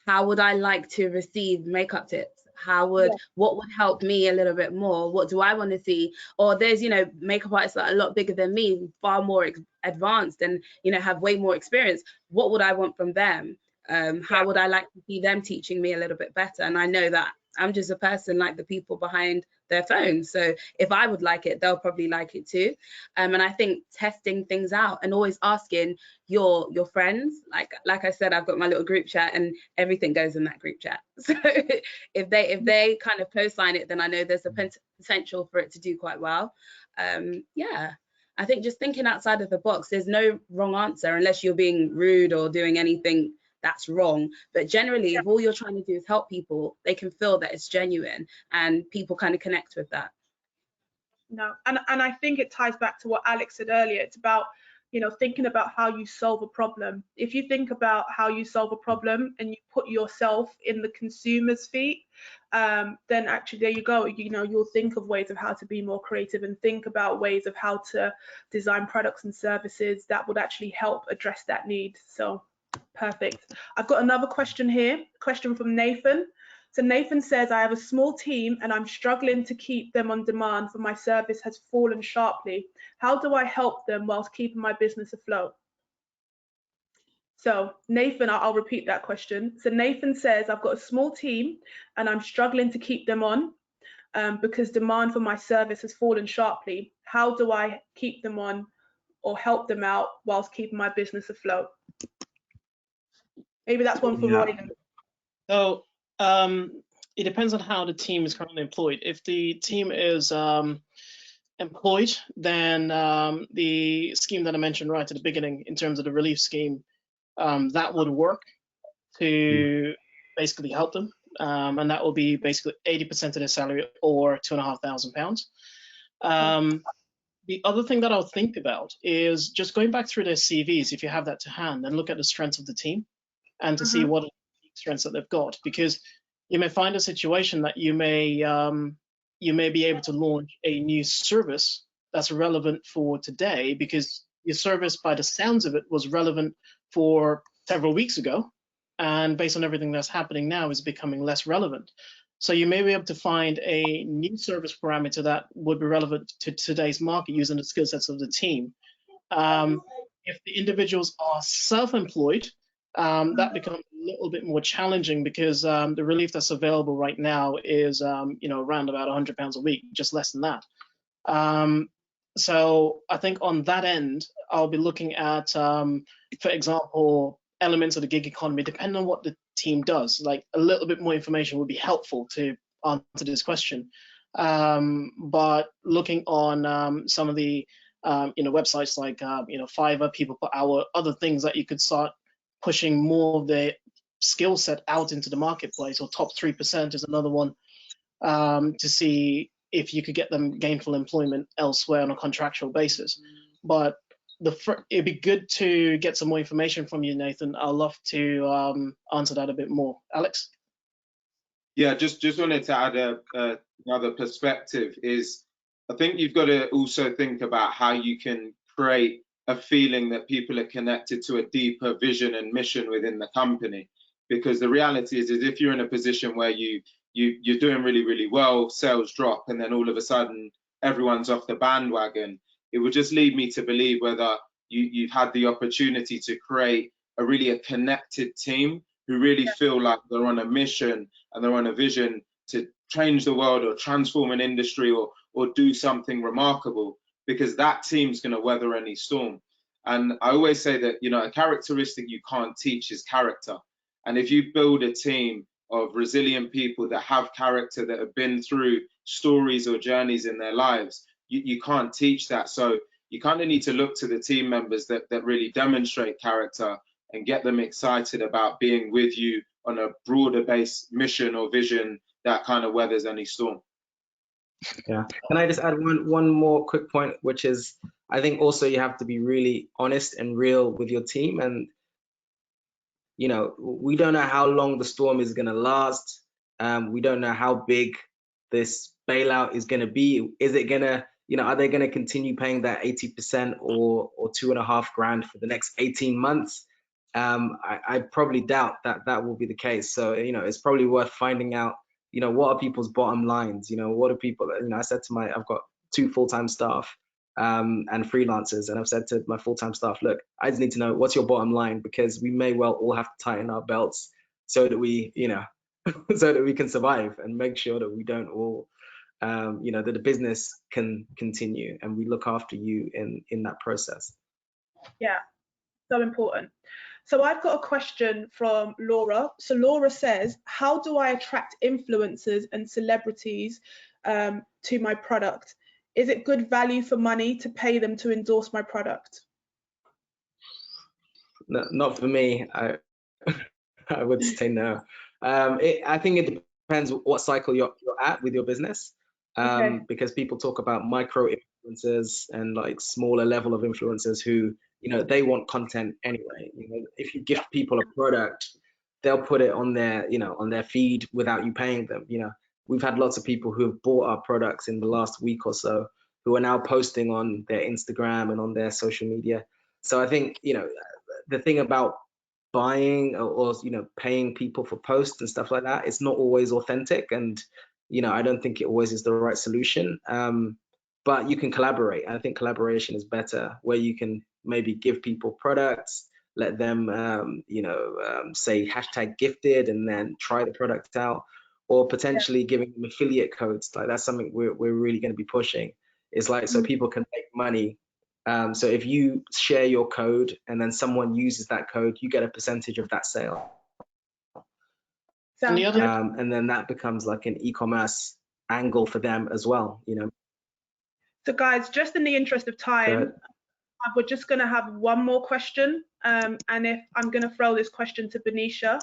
how would I like to receive makeup tips? What would help me a little bit more? What do I want to see? Or there's, you know, makeup artists that are a lot bigger than me, far more advanced and, you know, have way more experience. What would I want from them? How would I like to see them teaching me a little bit better? And I know that I'm just a person like the people behind their phones. So if I would like it, they'll probably like it too. And I think testing things out and always asking your friends, like I said, I've got my little group chat and everything goes in that group chat. So if they kind of co-sign it, then I know there's a potential for it to do quite well. Yeah, I think just thinking outside of the box, there's no wrong answer unless you're being rude or doing anything that's wrong. But generally, if all you're trying to do is help people, they can feel that it's genuine and people kind of connect with that. No, and I think it ties back to what Alex said earlier. It's about, you know, thinking about how you solve a problem. If you think about how you solve a problem and you put yourself in the consumer's feet, then actually there you go. You know, you'll think of ways of how to be more creative and think about ways of how to design products and services that would actually help address that need. So perfect. I've got another question here, question from Nathan. So Nathan says, I have a small team and I'm struggling to keep them on demand, for my service has fallen sharply. How do I help them whilst keeping my business afloat? So Nathan, I'll repeat that question. So Nathan says, I've got a small team and I'm struggling to keep them on because demand for my service has fallen sharply. How do I keep them on or help them out whilst keeping my business afloat? Maybe that's one for Royden. So it depends on how the team is currently employed. If the team is employed, then the scheme that I mentioned right at the beginning in terms of the relief scheme, that would work to basically help them. And that will be basically 80% of their salary or £2,500. The other thing that I'll think about is just going back through their CVs, if you have that to hand, and look at the strengths of the team and to see what strengths that they've got, because you may find a situation that you may be able to launch a new service that's relevant for today, because your service, by the sounds of it, was relevant for several weeks ago, and based on everything that's happening now, is becoming less relevant. So you may be able to find a new service parameter that would be relevant to today's market using the skill sets of the team. If the individuals are self-employed, that becomes a little bit more challenging because the relief that's available right now is, around about £100 a week, just less than that. So I think on that end, I'll be looking at, for example, elements of the gig economy, depending on what the team does. Like a little bit more information would be helpful to answer this question. But looking on some of the websites like Fiverr, People Per Hour, other things that you could start pushing more of their skill set out into the marketplace, or top 3% is another one, to see if you could get them gainful employment elsewhere on a contractual basis. But it'd be good to get some more information from you, Nathan. I'd love to answer that a bit more. Alex? Yeah, just wanted to add another perspective is, I think you've got to also think about how you can create a feeling that people are connected to a deeper vision and mission within the company. Because the reality is if you're in a position where you're doing really, really well, sales drop, and then all of a sudden everyone's off the bandwagon, it would just lead me to believe whether you've had the opportunity to create a connected team who really feel like they're on a mission and they're on a vision to change the world or transform an industry or do something remarkable, because that team's going to weather any storm. And I always say that, a characteristic you can't teach is character. And if you build a team of resilient people that have character, that have been through stories or journeys in their lives, you can't teach that. So you kind of need to look to the team members that really demonstrate character and get them excited about being with you on a broader based mission or vision that kind of weathers any storm. Yeah. Can I just add one more quick point, which is, I think also you have to be really honest and real with your team. And we don't know how long the storm is going to last. We don't know how big this bailout is going to be. Is it going to, are they going to continue paying that 80% or $2.5 grand for the next 18 months? I probably doubt that will be the case. So, it's probably worth finding out, what are people's bottom lines? What are people, I said to I've got 2 full-time staff and freelancers, and I've said to my full-time staff, look, I just need to know what's your bottom line, because we may well all have to tighten our belts so that we, so that we can survive and make sure that we don't all, that the business can continue and we look after you in that process. Yeah, so important. So I've got a question from Laura. So Laura says, how do I attract influencers and celebrities to my product? Is it good value for money to pay them to endorse my product? No, not for me. I would say no. I think it depends what cycle you're at with your business, because people talk about micro influencers and like smaller level of influencers who, they want content anyway. If you give people a product, they'll put it on their, on their feed without you paying them. We've had lots of people who have bought our products in the last week or so who are now posting on their Instagram and on their social media. So I think, the thing about buying or paying people for posts and stuff like that, it's not always authentic, and I don't think it always is the right solution. But you can collaborate. I think collaboration is better, where you can maybe give people products, let them say #gifted and then try the product out, or potentially giving them affiliate codes. Like that's something we're really going to be pushing. It's like so people can make money. So if you share your code and then someone uses that code, you get a percentage of that sale. And then that becomes like an e-commerce angle for them as well, So guys, just in the interest of time, we're just going to have one more question. And if I'm going to throw this question to Bernicia,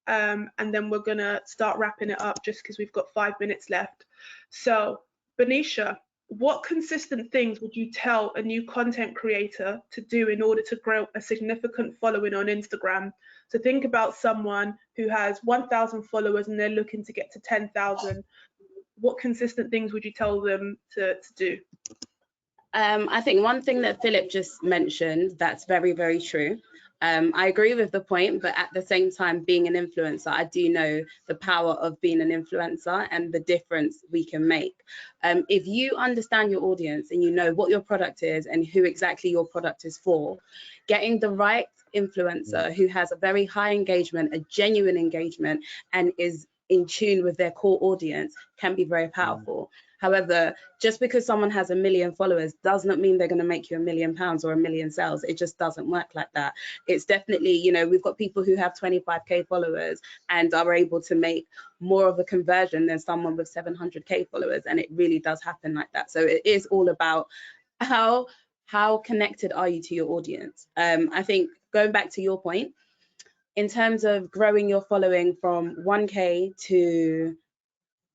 and then we're going to start wrapping it up just because we've got 5 minutes left. So Bernicia, what consistent things would you tell a new content creator to do in order to grow a significant following on Instagram? So think about someone who has 1,000 followers and they're looking to get to 10,000. What consistent things would you tell them to do? I think one thing that Philip just mentioned that's very, very true. I agree with the point, but at the same time, being an influencer, I do know the power of being an influencer and the difference we can make. If you understand your audience and you know what your product is and who exactly your product is for, getting the right influencer who has a very high engagement, a genuine engagement, and is in tune with their core audience can be very powerful. However, just because someone has 1 million followers does not mean they're going to make you £1 million or 1 million sales. It just doesn't work like that. It's definitely, you know, we've got people who have 25k followers and are able to make more of a conversion than someone with 700k followers, and it really does happen like that. So it is all about how connected are you to your audience. I think going back to your point, in terms of growing your following from 1k to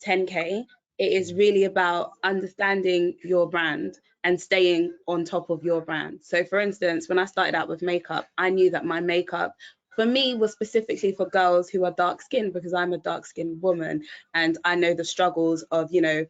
10k, it is really about understanding your brand and staying on top of your brand. So for instance, when I started out with makeup, I knew that my makeup for me was specifically for girls who are dark skinned, because I'm a dark skinned woman and I know the struggles of, you know,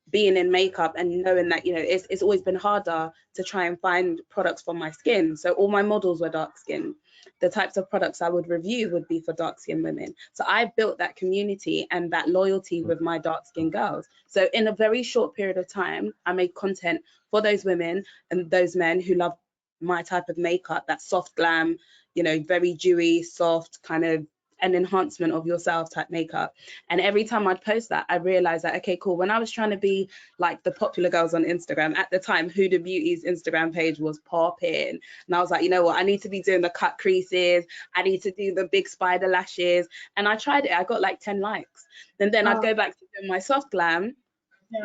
being in makeup and knowing that, you know, it's always been harder to try and find products for my skin. So all my models were dark skinned. The types of products I would review would be for dark skinned women. So I built that community and that loyalty with my dark skinned girls. So in a very short period of time, I made content for those women and those men who love my type of makeup, that soft glam, you know, very dewy, soft, kind of an enhancement of yourself type makeup. And every time I'd post that, I realized that, okay, cool. When I was trying to be like the popular girls on Instagram at the time, Udeh Beauty's Instagram page was popping. And I was like, you know what, I need to be doing the cut creases. I need to do the big spider lashes. And I tried it. I got like 10 likes. And then I'd go back to doing my soft glam,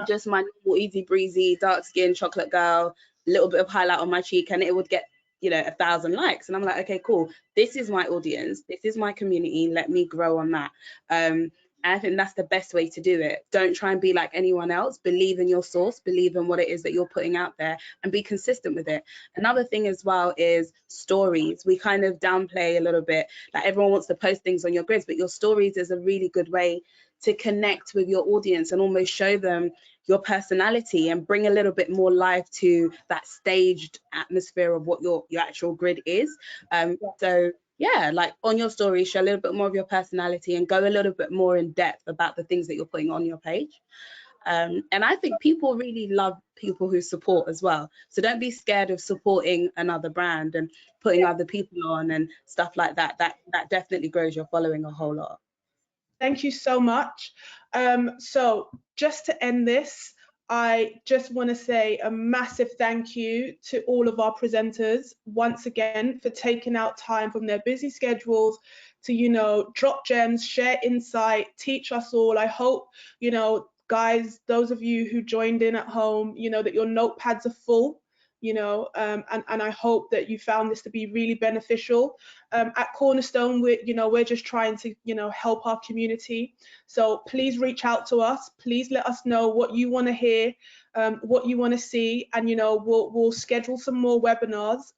just my normal easy breezy, dark skin, chocolate girl, a little bit of highlight on my cheek, and it would get, you know, 1,000 likes. And I'm like, okay, cool. This is my audience. This is my community. Let me grow on that. And I think that's the best way to do it. Don't try and be like anyone else. Believe in your source, believe in what it is that you're putting out there, and be consistent with it. Another thing as well is stories. We kind of downplay a little bit, like everyone wants to post things on your grids, but your stories is a really good way to connect with your audience and almost show them your personality and bring a little bit more life to that staged atmosphere of what your actual grid is. So yeah, like on your story, show a little bit more of your personality and go a little bit more in depth about the things that you're putting on your page. And I think people really love people who support as well. So don't be scared of supporting another brand and putting other people on and stuff like that. That definitely grows your following a whole lot. Thank you so much. So just to end this, I just want to say a massive thank you to all of our presenters once again for taking out time from their busy schedules to, you know, drop gems, share insight, teach us all. I hope, you know, guys, those of you who joined in at home, you know, that your notepads are full, you know, and I hope that you found this to be really beneficial. At Cornerstone, we're just trying to, you know, help our community. So please reach out to us. Please let us know what you want to hear, what you want to see, and, you know, we'll schedule some more webinars,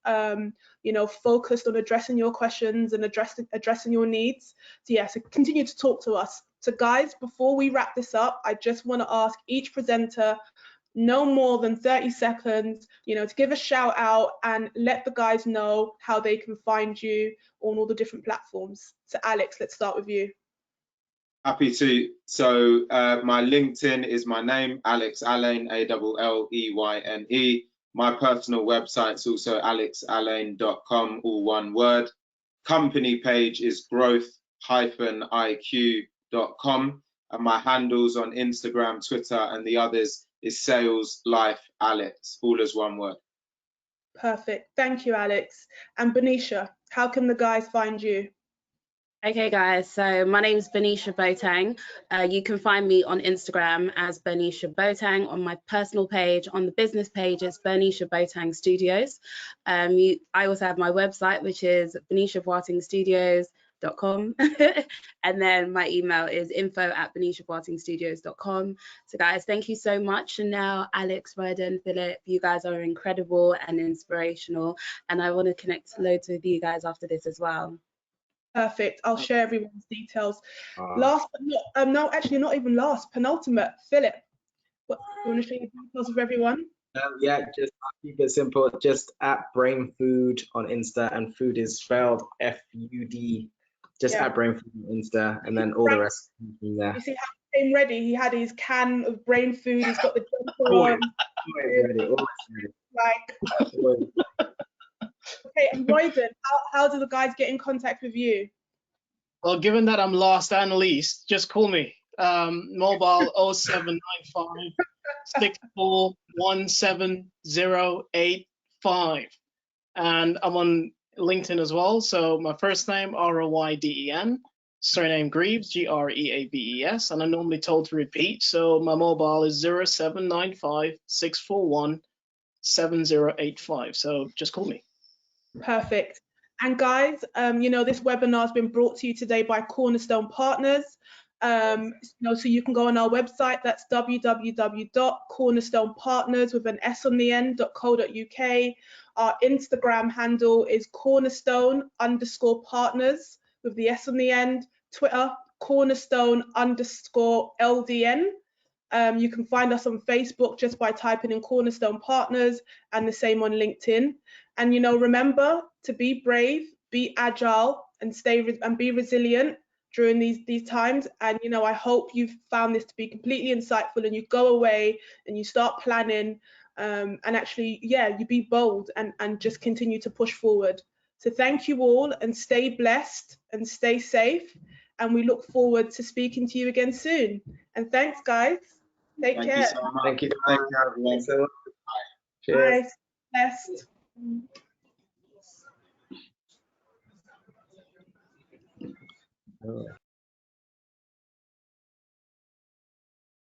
you know, focused on addressing your questions and addressing your needs. So yeah, so continue to talk to us. So guys, before we wrap this up, I just want to ask each presenter no more than 30 seconds, you know, to give a shout out and let the guys know how they can find you on all the different platforms. So Alex, let's start with you. Happy to. So my LinkedIn is my name, Alex Alleyne, Alleyne. My personal website's also alexalleyne.com, all one word. Company page is growth-iq.com. And my handles on Instagram, Twitter, and the others is Sales Life Alex, all as one word. Perfect. Thank you, Alex. And Bernicia, how can the guys find you? Okay, guys, so my name is Bernicia Boateng. You can find me on Instagram as Bernicia Boateng. On my personal page, on the business page, it's Bernicia Boateng Studios. I also have my website, which is BerniciaBoatengStudios.com. And then my email is info@BerniciaBoatengStudios.com. So guys, thank you so much. And now Alex, Royden, Philip, you guys are incredible and inspirational. And I want to connect loads with you guys after this as well. Perfect. I'll share everyone's details. Last but not, no, actually not even last, penultimate, Philip. You want to share your details with everyone? Yeah, just I'll keep it simple. Just at Brain Food on Insta, and food is spelled FUD. Just Yeah. at Brain Food on Insta, and then all the rest from there. You see how he came ready? He had his can of brain food. He's got the jumper Always, on. always ready, always Like, ready. okay, and Royden, how do the guys get in contact with you? Well, given that I'm last and least, just call me. Mobile 0795 641708 and I'm on LinkedIn as well. So my first name Royden, surname Greaves Greaves, and I'm normally told to repeat. So my mobile is 0795 641 7085. So just call me. Perfect. And guys, you know, this webinar has been brought to you today by Cornerstone Partners. You know, so you can go on our website, that's www.cornerstonepartners with an S on the end.co.uk. Our Instagram handle is cornerstone_partners with the S on the end. Twitter, cornerstone_LDN. You can find us on Facebook just by typing in Cornerstone Partners, and the same on LinkedIn. And, you know, remember to be brave, be agile, and be resilient during these times. And, you know, I hope you've found this to be completely insightful, and you go away and you start planning, and actually, yeah, you be bold and just continue to push forward. So thank you all, and stay blessed and stay safe. And we look forward to speaking to you again soon. And thanks, guys. Take care. Thank you so much. Thank you. Thank you, everyone. Cheers. Bye. Blessed.